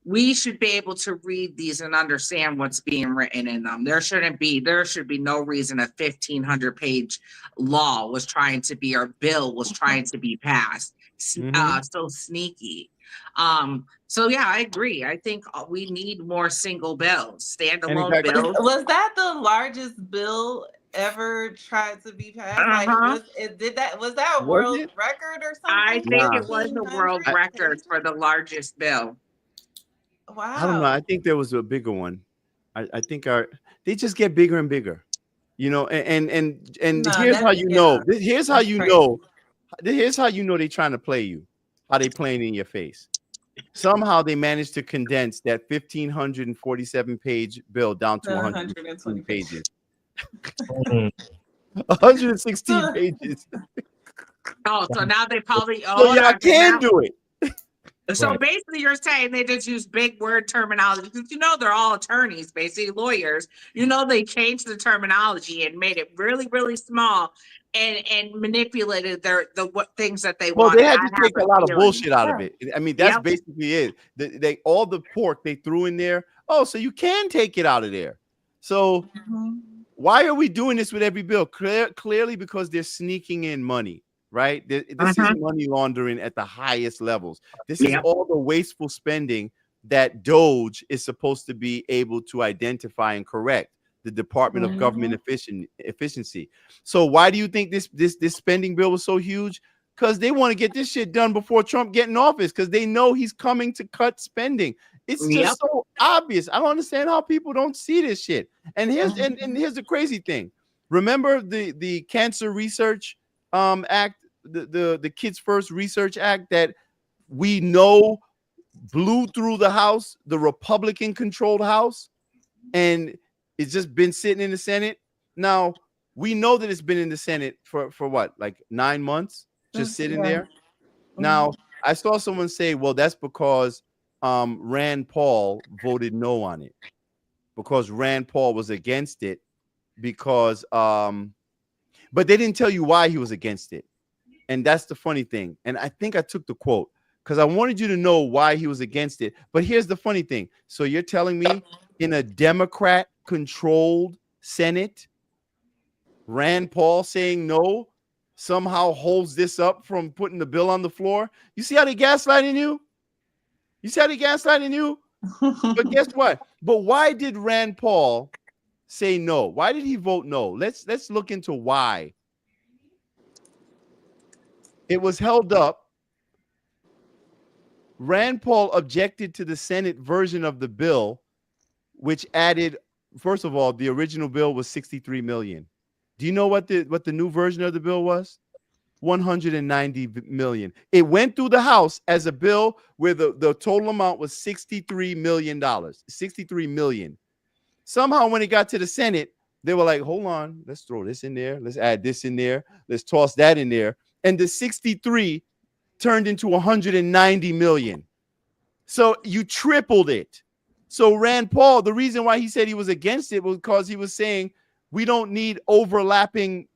B: We should be able to read these and understand what's being written in them. There should be no reason a 1,500-page law was trying to be, or bill was trying to be passed. So sneaky. So yeah, I agree. I think we need more single bills, standalone bills.
C: Was that the largest bill ever tried to be passed? Like, was that a world record or something?
B: I think it was a world record for the largest bill.
C: Wow.
A: I don't know. I think there was a bigger one. I think they just get bigger and bigger, you know. And here's how you know. Here's how you know. Here's how you know they're trying to play you. How they playing in your face. Somehow they managed to condense that 1,547-page bill down to 120 pages. 116 pages.
B: Oh, so now they probably
A: so y'all can do it.
B: So basically, you're saying they just use big word terminology because they're all attorneys, basically lawyers. They changed the terminology and made it really, really small and manipulated what things that they want.
A: Well, they had to take a lot of bullshit out of it. I mean, that's basically it. They all the pork they threw in there. Oh, so you can take it out of there. So why are we doing this with every bill? Clearly because they're sneaking in money. Right? This is money laundering at the highest levels. This is all the wasteful spending that DOGE is supposed to be able to identify and correct, the Department of Government Efficiency. So why do you think this spending bill was so huge? Because they want to get this shit done before Trump get in office, because they know he's coming to cut spending. It's just so obvious. I don't understand how people don't see this shit. And here's the crazy thing. Remember the Cancer Research Act, the Kids First Research Act that we know blew through the House, the Republican controlled House, and it's just been sitting in the Senate. Now we know that it's been in the Senate for what, like 9 months, just sitting there. Now I saw someone say, well, that's because Rand Paul voted no on it, because Rand Paul was against it, because but they didn't tell you why he was against it. And that's the funny thing. And I think I took the quote because I wanted you to know why he was against it. But here's the funny thing. So you're telling me in a Democrat-controlled Senate, Rand Paul saying no somehow holds this up from putting the bill on the floor? You see how they gaslighting you? You see how they gaslighting you? But guess what? But why did Rand Paul say no? Why did he vote no? Let's look into why. It was held up. Rand Paul objected to the Senate version of the bill, which added, first of all, the original bill was 63 million. Do you know what the new version of the bill was? 190 million. It went through the House as a bill where the total amount was $63 million. 63 million. Somehow when it got to the Senate, they were like, hold on, let's throw this in there. Let's add this in there. Let's toss that in there. And the 63 turned into 190 million. So you tripled it. So Rand Paul, the reason why he said he was against it was because he was saying we don't need overlapping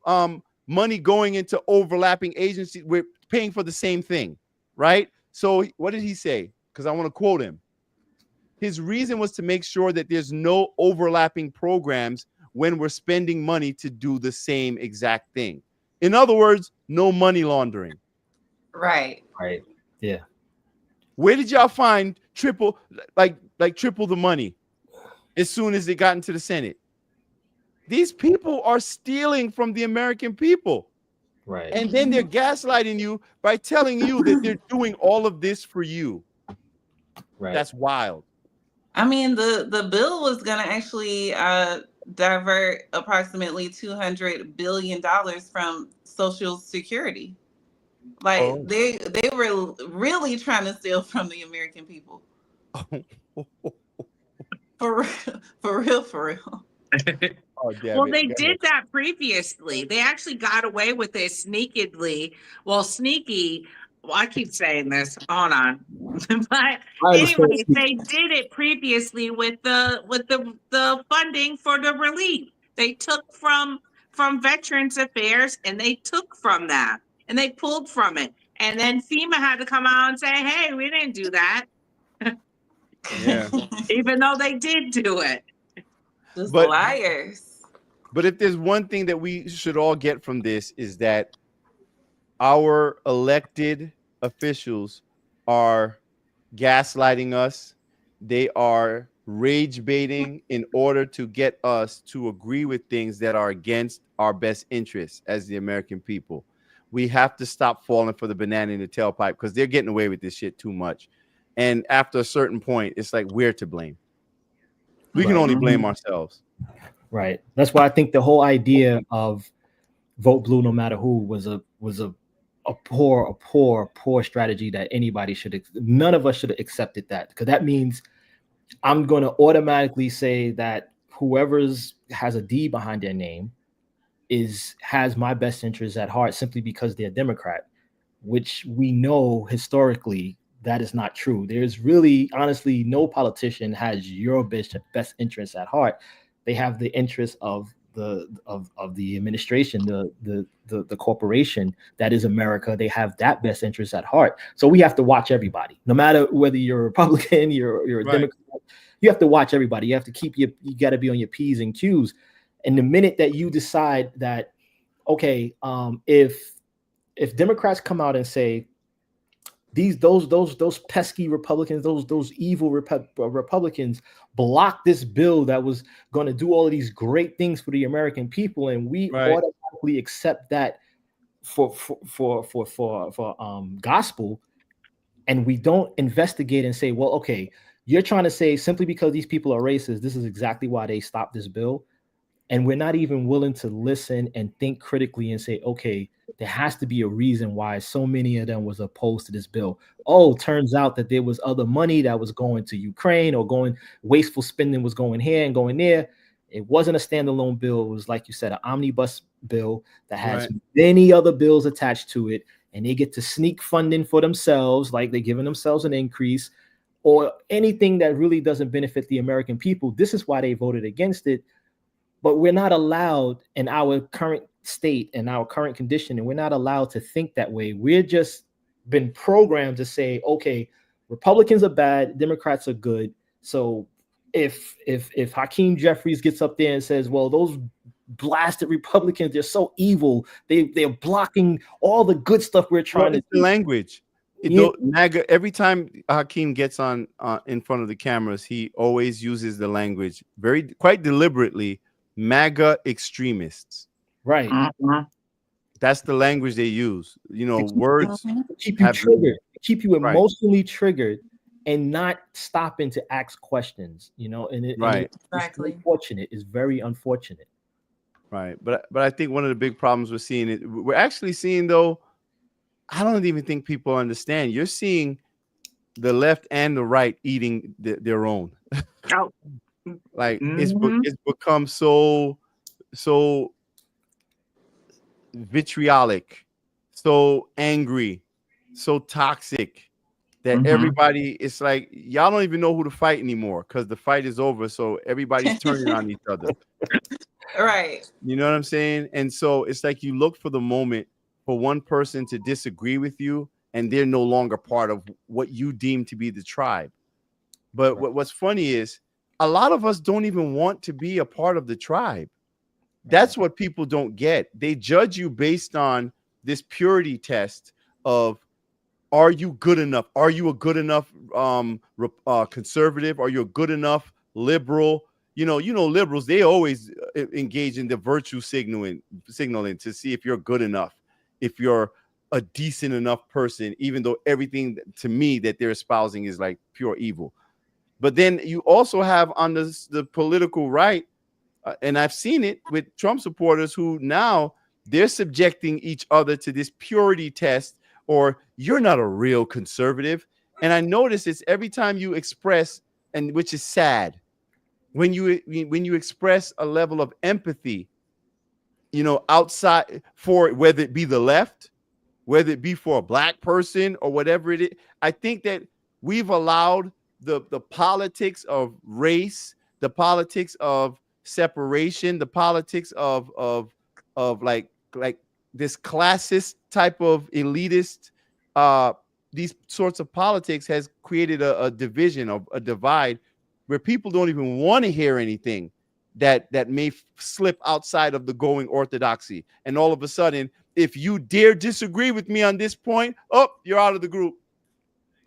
A: money going into overlapping agencies. We're paying for the same thing, right? So what did he say? Because I want to quote him. His reason was to make sure that there's no overlapping programs when we're spending money to do the same exact thing. In other words, no money laundering.
C: Right.
D: Yeah.
A: Where did y'all find triple the money as soon as it got into the Senate? These people are stealing from the American people.
D: Right.
A: And then they're gaslighting you by telling you that they're doing all of this for you.
D: Right.
A: That's wild.
C: I mean, the bill was going to actually divert approximately $200 billion from Social Security. Like they were really trying to steal from the American people. For real.
A: Oh, damn
B: Well,
A: it.
B: they
A: Go
B: did
A: ahead.
B: that previously. They actually got away with it sneakily. Well, sneaky. Well, I keep saying this. Hold on. But
D: I understand.
B: anyway, they did it previously with the funding for the relief. They took from Veterans Affairs and they took from that and they pulled from it. And then FEMA had to come out and say, "Hey, we didn't do that,"
A: Yeah.
B: even though they did do it.
C: Just
A: But
C: liars.
A: But if there's one thing that we should all get from this is that our elected officials are gaslighting us. They are rage baiting in order to get us to agree with things that are against our best interests as the American people. We have to stop falling for the banana in the tailpipe because they're getting away with this shit too much. And after a certain point, it's like we're to blame. We can
D: Right.
A: only blame ourselves.
D: Right. That's why I think the whole idea of vote blue no matter who was a poor strategy that anybody should, none of us should have accepted that, because that means I'm going to automatically say that whoever's has a D behind their name has my best interests at heart simply because they're Democrat, which we know historically that is not true. There's really, honestly, no politician has your best interests at heart. They have the interests of the administration, the corporation that is America. They have that best interest at heart. So we have to watch everybody, no matter whether you're a Republican, you're a
A: Right.
D: Democrat. You have to watch everybody. You have to you got to be on your P's and Q's. And the minute that you decide that, okay, if Democrats come out and say those pesky Republicans, those evil Republicans blocked this bill that was going to do all of these great things for the American people, and we
A: Right.
D: automatically accept that for gospel, and we don't investigate and say, well, okay, you're trying to say simply because these people are racist, this is exactly why they stopped this bill. And we're not even willing to listen and think critically and say, okay, there has to be a reason why so many of them was opposed to this bill. Oh, turns out that there was other money that was going to Ukraine, or wasteful spending was going here and going there. It wasn't a standalone bill. It was, like you said, an omnibus bill that has many other bills attached to it. And they get to sneak funding for themselves, like they're giving themselves an increase, or anything that really doesn't benefit the American people. This is why they voted against it. But we're not allowed, in our current state and our current condition, and we're not allowed to think that way. We're just been programmed to say, okay, Republicans are bad, Democrats are good. So if Hakeem Jeffries gets up there and says, well, those blasted Republicans, they're so evil, they're blocking all the good stuff we're trying to do.
A: The language. MAGA, every time Hakeem gets on in front of the cameras, he always uses the language quite deliberately. MAGA extremists.
D: Right.
A: That's the language they use. Words
D: keep you triggered, keep you emotionally triggered, and not stopping to ask questions. And it's unfortunate. It's very unfortunate.
A: Right. But I think one of the big problems we're actually seeing, though, I don't even think people understand. You're seeing the left and the right eating their own. Like it's become so vitriolic, so angry, so toxic that everybody, it's like y'all don't even know who to fight anymore because the fight is over. So everybody's turning on each other.
C: Right.
A: You know what I'm saying? And so it's like you look for the moment for one person to disagree with you, and they're no longer part of what you deem to be the tribe. But what's funny is a lot of us don't even want to be a part of the tribe. That's what people don't get. They judge you based on this purity test of, are you good enough? Are you a good enough conservative? Are you a good enough liberal? Liberals, they always engage in the virtue signaling to see if you're good enough, if you're a decent enough person, even though everything to me that they're espousing is like pure evil. But then you also have on the political right, and I've seen it with Trump supporters who now they're subjecting each other to this purity test, or you're not a real conservative. And I notice it's every time you express, and which is sad, when you express a level of empathy, outside for whether it be the left, whether it be for a black person or whatever it is, I think that we've allowed the politics of race, the politics of separation, the politics of like this classist type of elitist, these sorts of politics has created a division, of a divide, where people don't even want to hear anything that may slip outside of the going orthodoxy. And all of a sudden, if you dare disagree with me on this point, you're out of the group.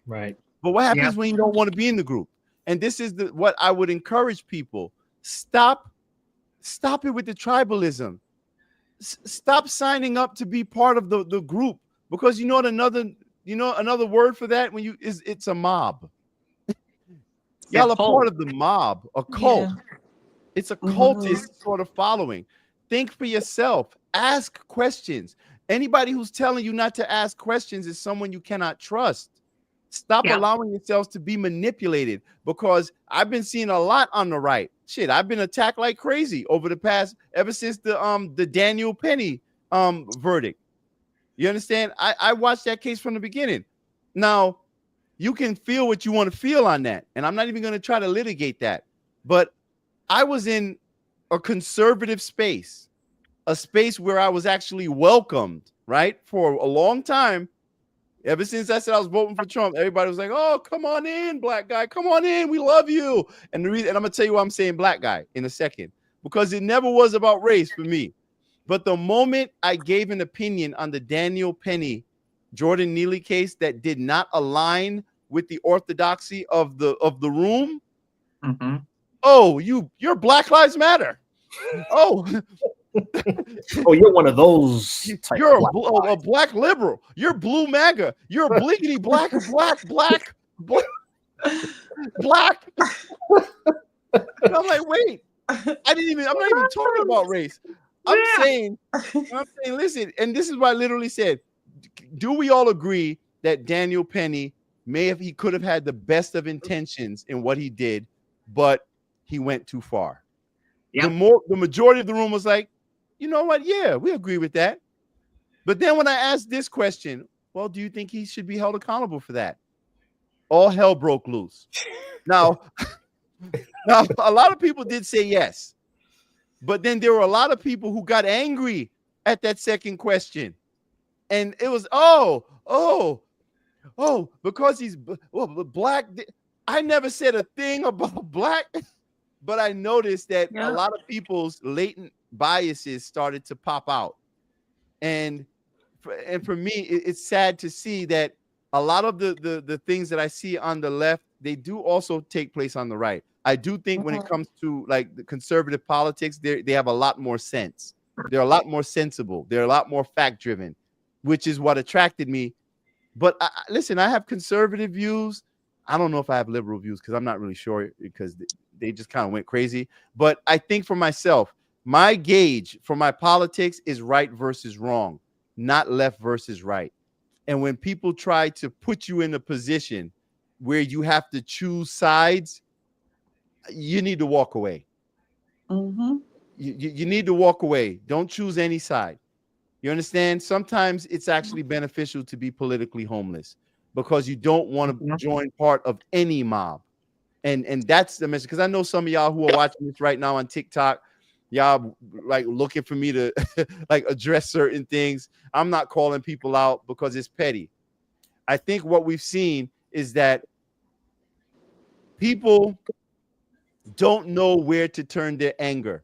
D: Right.
A: But what happens when you don't want to be in the group? And this is what I would encourage people. Stop it with the tribalism. Stop signing up to be part of the group, because another word for that it's a mob. Y'all are part of the mob, a cult. Yeah. It's a cultist sort of following. Think for yourself. Ask questions. Anybody who's telling you not to ask questions is someone you cannot trust. Stop allowing yourselves to be manipulated, because I've been seeing a lot on the right. Shit, I've been attacked like crazy ever since the Daniel Penny verdict. You understand? I watched that case from the beginning. Now, you can feel what you want to feel on that, and I'm not even going to try to litigate that. But I was in a conservative space, a space where I was actually welcomed, right? For a long time. Ever since I said I was voting for Trump, everybody was like, "Oh, come on in, black guy. Come on in. We love you." And I'm going to tell you why I'm saying black guy in a second, because it never was about race for me. But the moment I gave an opinion on the Daniel Penny, Jordan Neely case that did not align with the orthodoxy of the room, you're Black Lives Matter.
D: You're one of those.
A: You're a black liberal. You're blue MAGA. You're a bliggity black. I'm like, wait, I'm not even talking about race. I'm saying, listen, and this is what I literally said. Do we all agree that Daniel Penny he could have had the best of intentions in what he did, but he went too far? Yep. The majority of the room was like, you know what? Yeah, we agree with that. But then when I asked this question, well, do you think he should be held accountable for that? All hell broke loose. Now, a lot of people did say yes. But then there were a lot of people who got angry at that second question. And it was, because he's black. I never said a thing about black, but I noticed that a lot of people's latent biases started to pop out. And for me, it's sad to see that a lot of the things that I see on the left, they do also take place on the right. I do think when it comes to like the conservative politics, they have a lot more sense. They're a lot more sensible. They're a lot more fact driven, which is what attracted me. But listen, I have conservative views. I don't know if I have liberal views, because I'm not really sure, because they just kind of went crazy. But I think for myself, my gauge for my politics is right versus wrong, not left versus right. And when people try to put you in a position where you have to choose sides, you need to walk away. You need to walk away. Don't choose any side. You understand? Sometimes it's actually beneficial to be politically homeless, because you don't want to join part of any mob. And that's the message. Because I know some of y'all who are watching this right now on TikTok, y'all like looking for me to like address certain things. I'm not calling people out because it's petty. I think what we've seen is that people don't know where to turn their anger.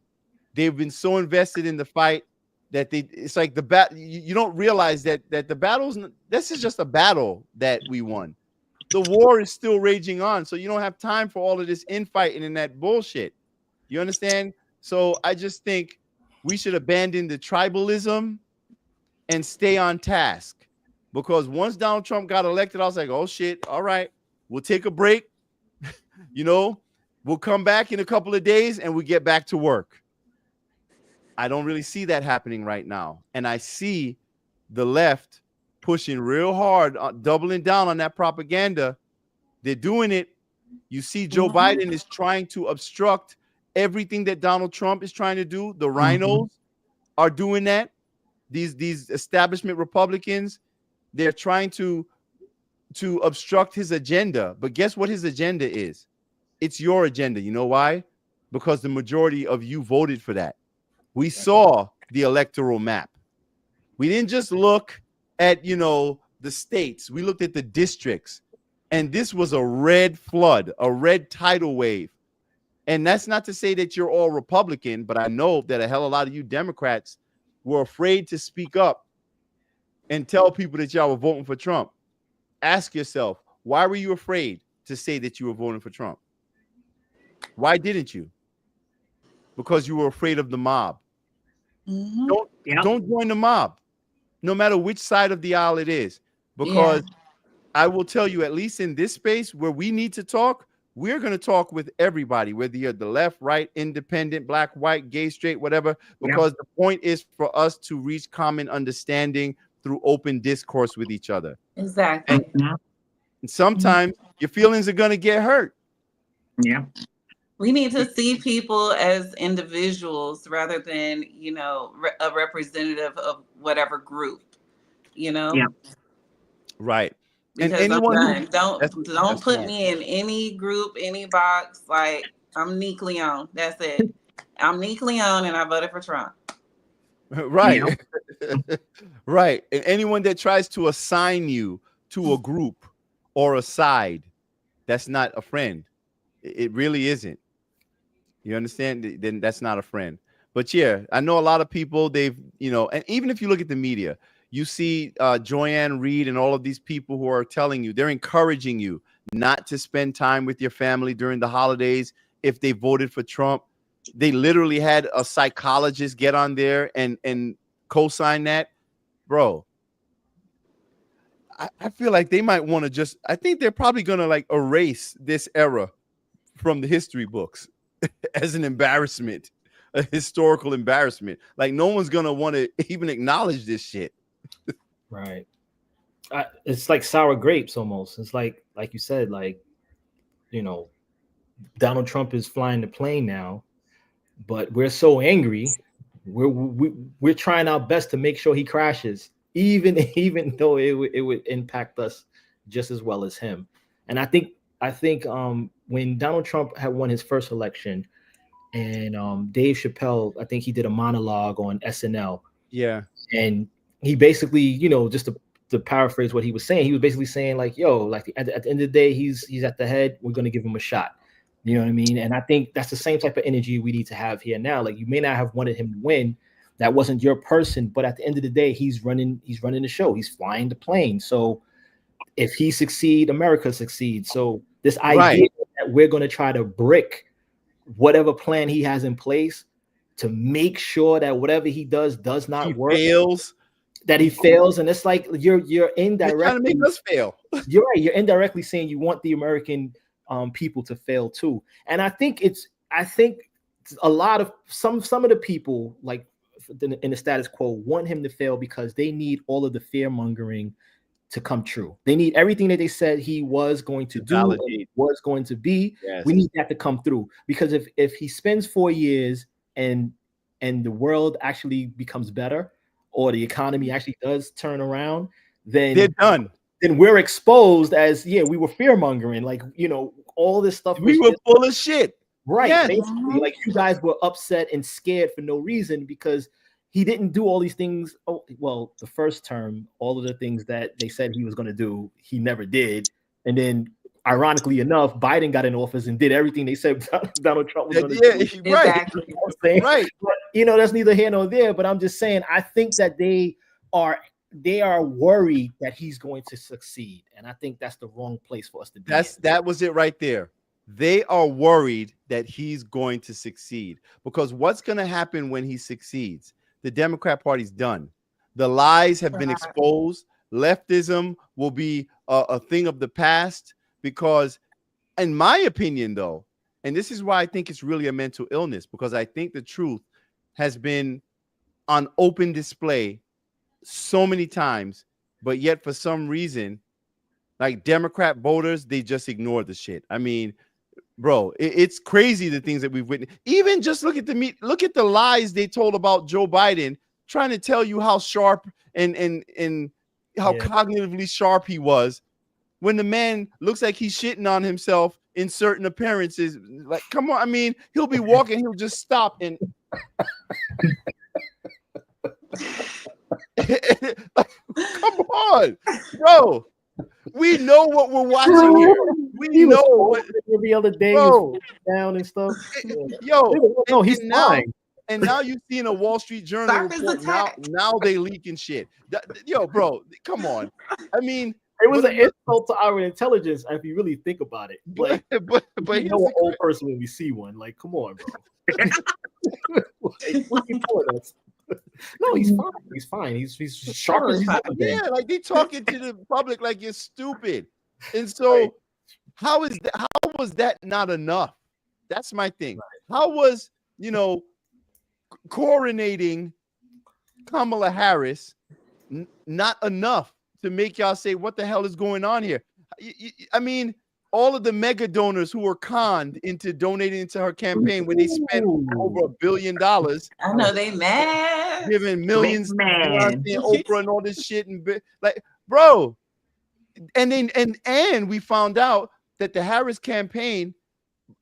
A: They've been so invested in the fight that it's like the battle. You don't realize that the battles, this is just a battle that we won. The war is still raging on. So you don't have time for all of this infighting and that bullshit. You understand? So I just think we should abandon the tribalism and stay on task. Because once Donald Trump got elected, I was like, oh shit, all right, we'll take a break. We'll come back in a couple of days and we get back to work. I don't really see that happening right now. And I see the left pushing real hard, doubling down on that propaganda. They're doing it. You see Joe Biden is trying to obstruct everything that Donald Trump is trying to do. The rhinos are doing that. These establishment Republicans, they're trying to obstruct his agenda. But guess what his agenda is? It's your agenda. You know why? Because the majority of you voted for that. We saw the electoral map. We didn't just look at, the states. We looked at the districts. And this was a red flood, a red tidal wave. And that's not to say that you're all Republican, but I know that a hell of a lot of you Democrats were afraid to speak up and tell people that y'all were voting for Trump. Ask yourself, why were you afraid to say that you were voting for Trump? Why didn't you? Because you were afraid of the mob. Don't join the mob, no matter which side of the aisle it is. Because I will tell you, at least in this space where we need to talk, we're going to talk with everybody, whether you're the left, right, independent, black, white, gay, straight, whatever, because the point is for us to reach common understanding through open discourse with each other.
C: Exactly.
A: And sometimes your feelings are going to get hurt.
B: Yeah.
C: We need to see people as individuals rather than, a representative of whatever group,
B: Yeah.
A: Right.
C: Because
A: and anyone
C: I'm done. Don't
A: that's
C: put
A: smart.
C: me in any group, any box. Like, I'm Nick Leon. That's it. I'm Nick Leon and I voted for Trump.
A: Right. Right. And anyone that tries to assign you to a group or a side, that's not a friend. It really isn't. You understand? Then that's not a friend. But yeah, I know a lot of people, they've, and even if you look at the media, you see Joanne Reed and all of these people who are telling you, they're encouraging you not to spend time with your family during the holidays if they voted for Trump. They literally had a psychologist get on there and co-sign that. Bro, I feel like they might want to I think they're probably going to erase this era from the history books as an embarrassment, a historical embarrassment. Like, no one's going to want to even acknowledge this shit.
D: Right. It's like sour grapes almost. It's like you said, Donald Trump is flying the plane now, but we're so angry. We're trying our best to make sure he crashes, even though it would impact us just as well as him. And I think when Donald Trump had won his first election, and Dave Chappelle, I think he did a monologue on SNL.
A: Yeah.
D: And he basically, just to paraphrase what he was saying, he was basically saying at the end of the day, he's at the head. We're going to give him a shot. You know what I mean? And I think that's the same type of energy we need to have here now. Like, you may not have wanted him to win. That wasn't your person. But at the end of the day, he's running the show. He's flying the plane. So if he succeeds, America succeeds. So this idea that we're going to try to brick whatever plan he has in place to make sure that whatever he does not work. That he fails. And it's like you're indirectly
A: trying to make us fail.
D: You're right. You're indirectly saying you want the American people to fail too. And I think a lot of some of the people like in the status quo want him to fail because they need all of the fear mongering to come true. They need everything that they said he was going to do, was going to be. Yes. We need that to come through, because if he spends 4 years and the world actually becomes better, or the economy actually does turn around, then
A: they're done.
D: Then we're exposed as, we were fear mongering, all this stuff.
A: We were full of shit.
D: Right. Yes. Basically, like, you guys were upset and scared for no reason because he didn't do all these things. Oh, well, the first term, all of the things that they said he was going to do, he never did. And then, ironically enough, Biden got in office and did everything they said Donald Trump was going to do.
A: Right.
C: Exactly.
D: Right. But, that's neither here nor there. But I'm just saying, I think that they are worried that he's going to succeed. And I think that's the wrong place for us to be.
A: That was it right there. They are worried that he's going to succeed, because what's going to happen when he succeeds? The Democrat Party's done. The lies have been exposed. Leftism will be a thing of the past, because, in my opinion, though, and this is why I think it's really a mental illness, because I think the truth has been on open display so many times, but yet for some reason, like, Democrat voters, they just ignore the shit. I mean, bro, it's crazy the things that we've witnessed. Even just look at the lies they told about Joe Biden, trying to tell you how sharp and how cognitively sharp he was, when the man looks like he's shitting on himself in certain appearances. Like, come on, I mean, he'll be walking, he'll just stop and like, come on, bro. We know what we're watching here. We know what
D: the other day
A: bro,
D: down and stuff.
A: Yo,
D: no, he's fine.
A: And now you've seen a Wall Street Journal report. Now they leaking shit. Yo, bro, come on. I mean,
D: it was an insult to our intelligence if you really think about it. Like,
A: but
D: you know, an old person when we see one. Like, come on, bro. What are you telling us? No, he's fine. He's fine. He's sharp as hell.
A: Yeah, like they talking to the public like you're stupid. And so, how was that not enough? That's my thing. How was, you know, coronating Kamala Harris not enough to make y'all say, what the hell is going on here? I mean, all of the mega donors who were conned into donating to her campaign when they spent over $1 billion.
C: I know they mad.
A: Giving millions to Oprah and all this shit. And like, bro. And then, and we found out that the Harris campaign,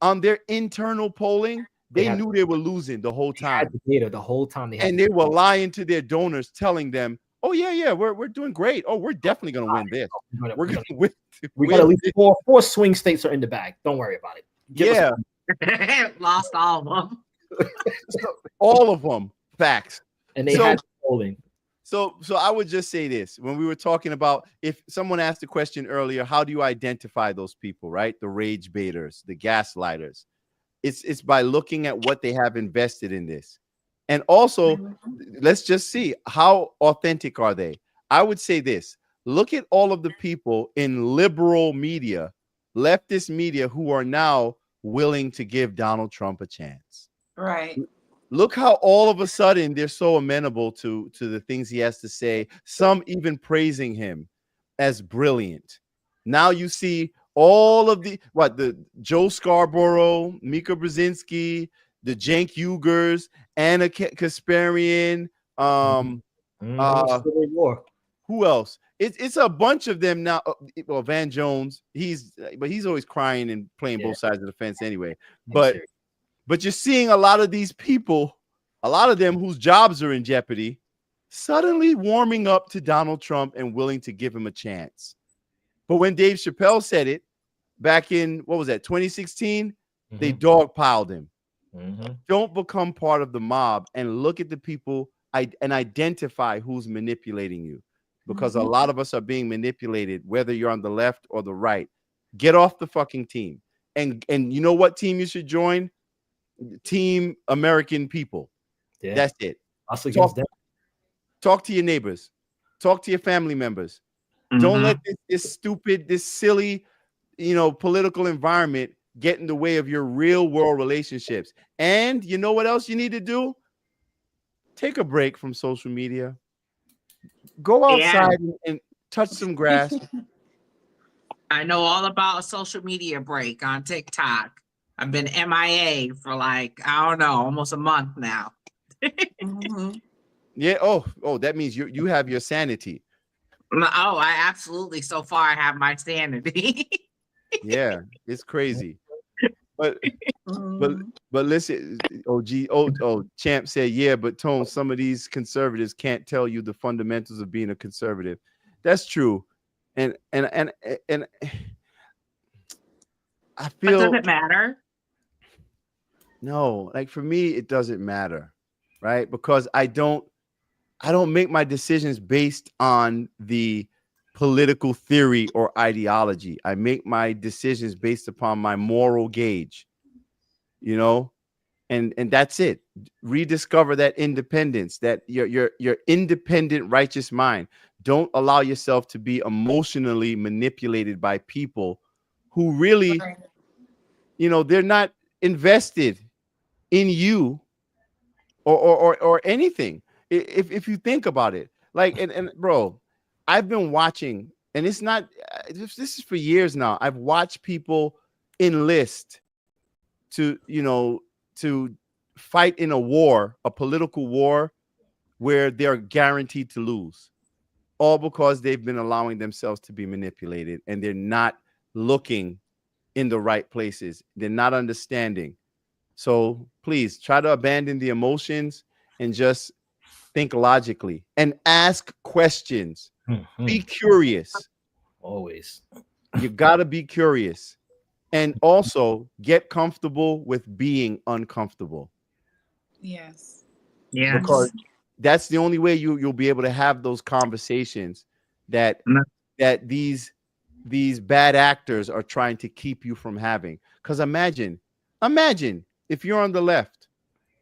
A: on their internal polling, they knew they were losing the whole time.
D: They had the whole time.
A: They were lying to their donors, telling them, oh, yeah, we're doing great. Oh, we're definitely going to win this. We're going to win.
D: We got at least four swing states are in the bag. Don't worry about it.
B: Lost all of them.
A: All of them. Facts.
D: And they had polling.
A: So I would just say this. When we were talking about, if someone asked a question earlier, how do you identify those people, right? The rage baiters, the gaslighters. It's by looking at what they have invested in this. And also, let's just see, how authentic are they? I would say this. Look at all of the people in liberal media, leftist media, who are now willing to give Donald Trump a chance.
C: Right.
A: Look how all of a sudden they're so amenable to the things he has to say, some even praising him as brilliant. Now you see all of the Joe Scarborough, Mika Brzezinski, the Cenk Uygurs, Anna Kasparian, who else? It's a bunch of them now. Well, Van Jones, he's always crying and playing both sides of the fence anyway. But you're seeing a lot of these people, a lot of them whose jobs are in jeopardy, suddenly warming up to Donald Trump and willing to give him a chance. But when Dave Chappelle said it back in, 2016, they dogpiled him. Don't become part of the mob and look at the people and identify who's manipulating you, because a lot of us are being manipulated, whether you're on the left or the right. Get off the fucking team. And you know what team you should join? Team American people. Yeah. That's it. Talk to your neighbors. Talk to your family members. Don't let this stupid, this silly, political environment get in the way of your real world relationships. And you know what else you need to do? Take a break from social media. Go outside and touch some grass.
B: I know all about a social media break on TikTok. I've been MIA for almost a month now.
A: Yeah. Oh, that means you have your sanity.
B: Oh, I absolutely. So far, I have my sanity.
A: Yeah, it's crazy. But listen, Champ said, yeah, but Tone, some of these conservatives can't tell you the fundamentals of being a conservative. That's true. And I feel,
B: but does it matter?
A: No, like for me, it doesn't matter, right? Because I don't make my decisions based on the political theory or ideology. I make my decisions based upon my moral gauge, and that's it. Rediscover that independence, that your independent, righteous mind. Don't allow yourself to be emotionally manipulated by people who really, they're not invested in you or anything. If you think about it, and bro, I've been watching, and it's not, this is for years now. I've watched people enlist to fight in a war, a political war, where they're guaranteed to lose, all because they've been allowing themselves to be manipulated, and they're not looking in the right places. They're not understanding. So please try to abandon the emotions and just think logically and ask questions. Be curious.
D: Always.
A: You got to be curious, and also get comfortable with being uncomfortable,
C: Yes.
B: Yeah.
A: because that's the only way you'll be able to have those conversations that
B: Mm.
A: these bad actors are trying to keep you from having. Because imagine if you're on the left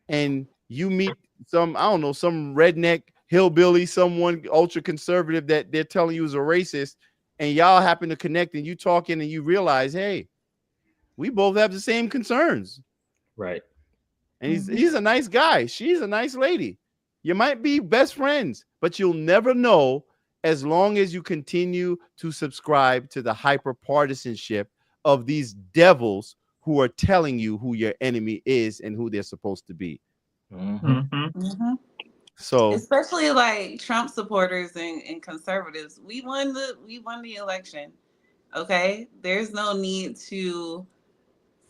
A: and you meet some, I don't know, some redneck hillbilly, someone ultra conservative that they're telling you is a racist, and y'all happen to connect and you talking and you realize, hey, we both have the same concerns.
D: Right.
A: And he's a nice guy. She's a nice lady. You might be best friends, but you'll never know as long as you continue to subscribe to the hyper partisanship of these devils who are telling you who your enemy is and who they're supposed to be. So
C: Especially like Trump supporters and conservatives, we won the election. Okay, there's no need to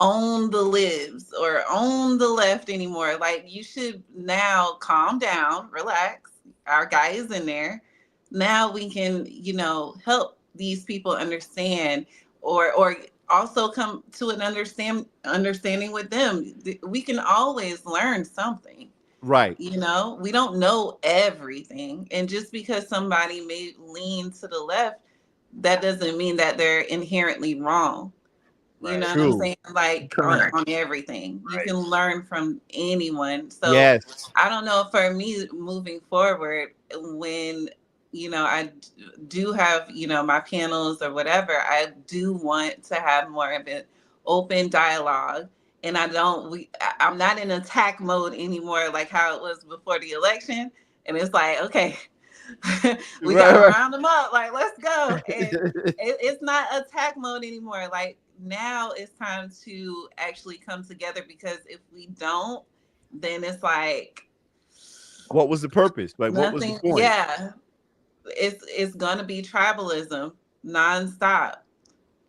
C: own the libs or own the left anymore. Like, you should now calm down, relax. Our guy is in there. Now we can, help these people understand, or also come to an understanding with them. We can always learn something.
A: right.
C: We don't know everything. And just because somebody may lean to the left, that doesn't mean that they're inherently wrong. You know what I'm saying? Like on everything. You can learn from anyone. So
A: Yes.
C: I don't know, for me moving forward, when, I do have, my panels or whatever, I do want to have more of an open dialogue. And I'm not in attack mode anymore, like how it was before the election. And it's like, okay, we got to round them up. Like, let's go. And it's not attack mode anymore. Like, now it's time to actually come together, because if we don't, then it's like,
A: what was the purpose? Like,
C: nothing.
A: what was the point?
C: Yeah, it's gonna be tribalism nonstop.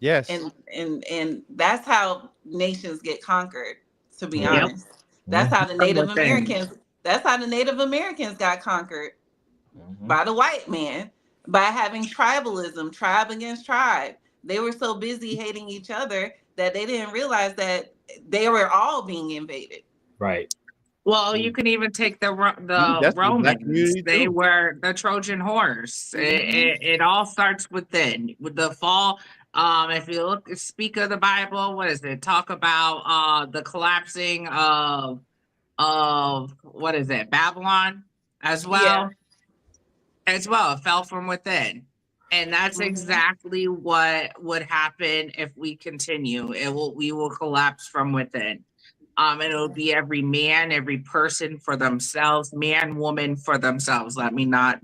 A: Yes.
C: And that's how nations get conquered, to be honest. That's how the Native Americans got conquered by the white man, by having tribalism, tribe against tribe. They were so busy hating each other that they didn't realize that they were all being invaded.
D: Right.
B: Well, you can even take the
A: That's the black
B: Romans.
A: community
B: They
A: too.
B: were the Trojan horse. It all starts within, with the fall. If you speak of the Bible, what is it? Talk about the collapsing of what is it? Babylon as well. It fell from within. And that's exactly what would happen if we continue. We will collapse from within. And it'll be every man, every person for themselves, man, woman for themselves. Let me not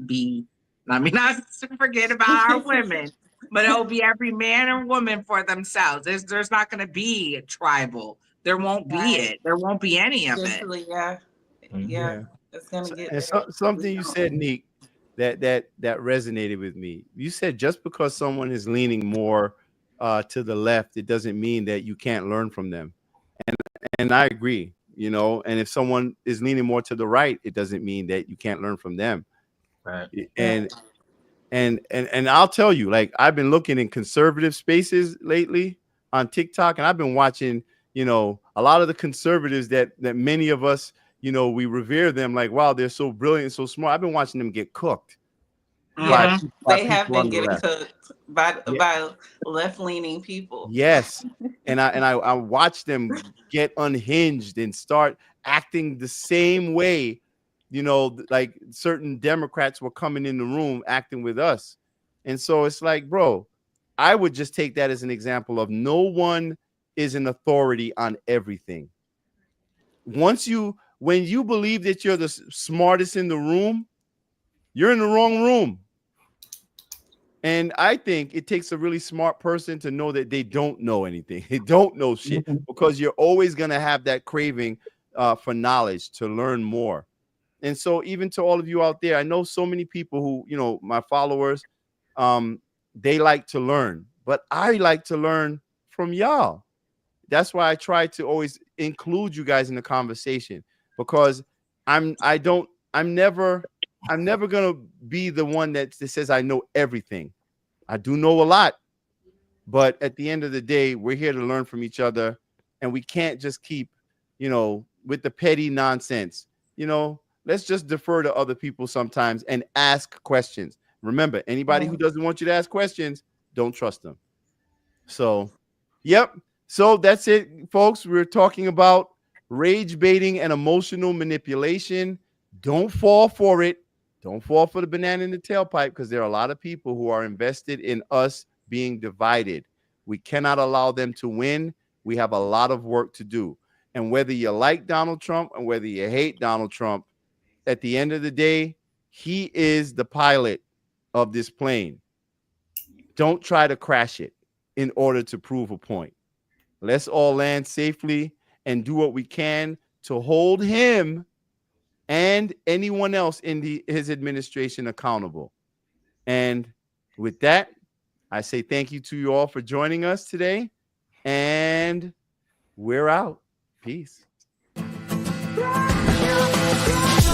B: forget about our women, but it'll be every man and woman for themselves. There's not going to be tribal. There won't be it. There won't be any of it.
C: Yeah. It's gonna get
A: And something you said, Neek, that resonated with me. You said just because someone is leaning more to the left, it doesn't mean that you can't learn from them. And I agree, and if someone is leaning more to the right, it doesn't mean that you can't learn from them.
D: Right.
A: And I'll tell you, like, I've been looking in conservative spaces lately on TikTok, and I've been watching, a lot of the conservatives that many of us, we revere them, like, wow, they're so brilliant, so smart. I've been watching them get cooked.
C: Yeah, they have been getting cooked by left-leaning people.
A: Yes. And I watch them get unhinged and start acting the same way, like certain Democrats were coming in the room acting with us. And so it's like, bro, I would just take that as an example of no one is an authority on everything. When you believe that you're the smartest in the room, you're in the wrong room. And I think it takes a really smart person to know that they don't know anything. They don't know shit, because you're always going to have that craving for knowledge, to learn more. And so even to all of you out there, I know so many people who, you know, my followers, they like to learn, but I like to learn from y'all. That's why I try to always include you guys in the conversation, because I'm never gonna be the one that says I know everything. I do know a lot, but at the end of the day, we're here to learn from each other, and we can't just keep, you know, with the petty nonsense. You know, let's just defer to other people sometimes and ask questions. Remember, anybody who doesn't want you to ask questions, don't trust them. So, yep. So that's it, folks. We're talking about rage baiting and emotional manipulation. Don't fall for it. Don't fall for the banana in the tailpipe, because there are a lot of people who are invested in us being divided. We cannot allow them to win. We have a lot of work to do. And whether you like Donald Trump and whether you hate Donald Trump, at the end of the day, he is the pilot of this plane. Don't try to crash it in order to prove a point. Let's all land safely and do what we can to hold him and anyone else in his administration accountable. And with that, I say thank you to you all for joining us today, and we're out. Peace.
E: Yeah.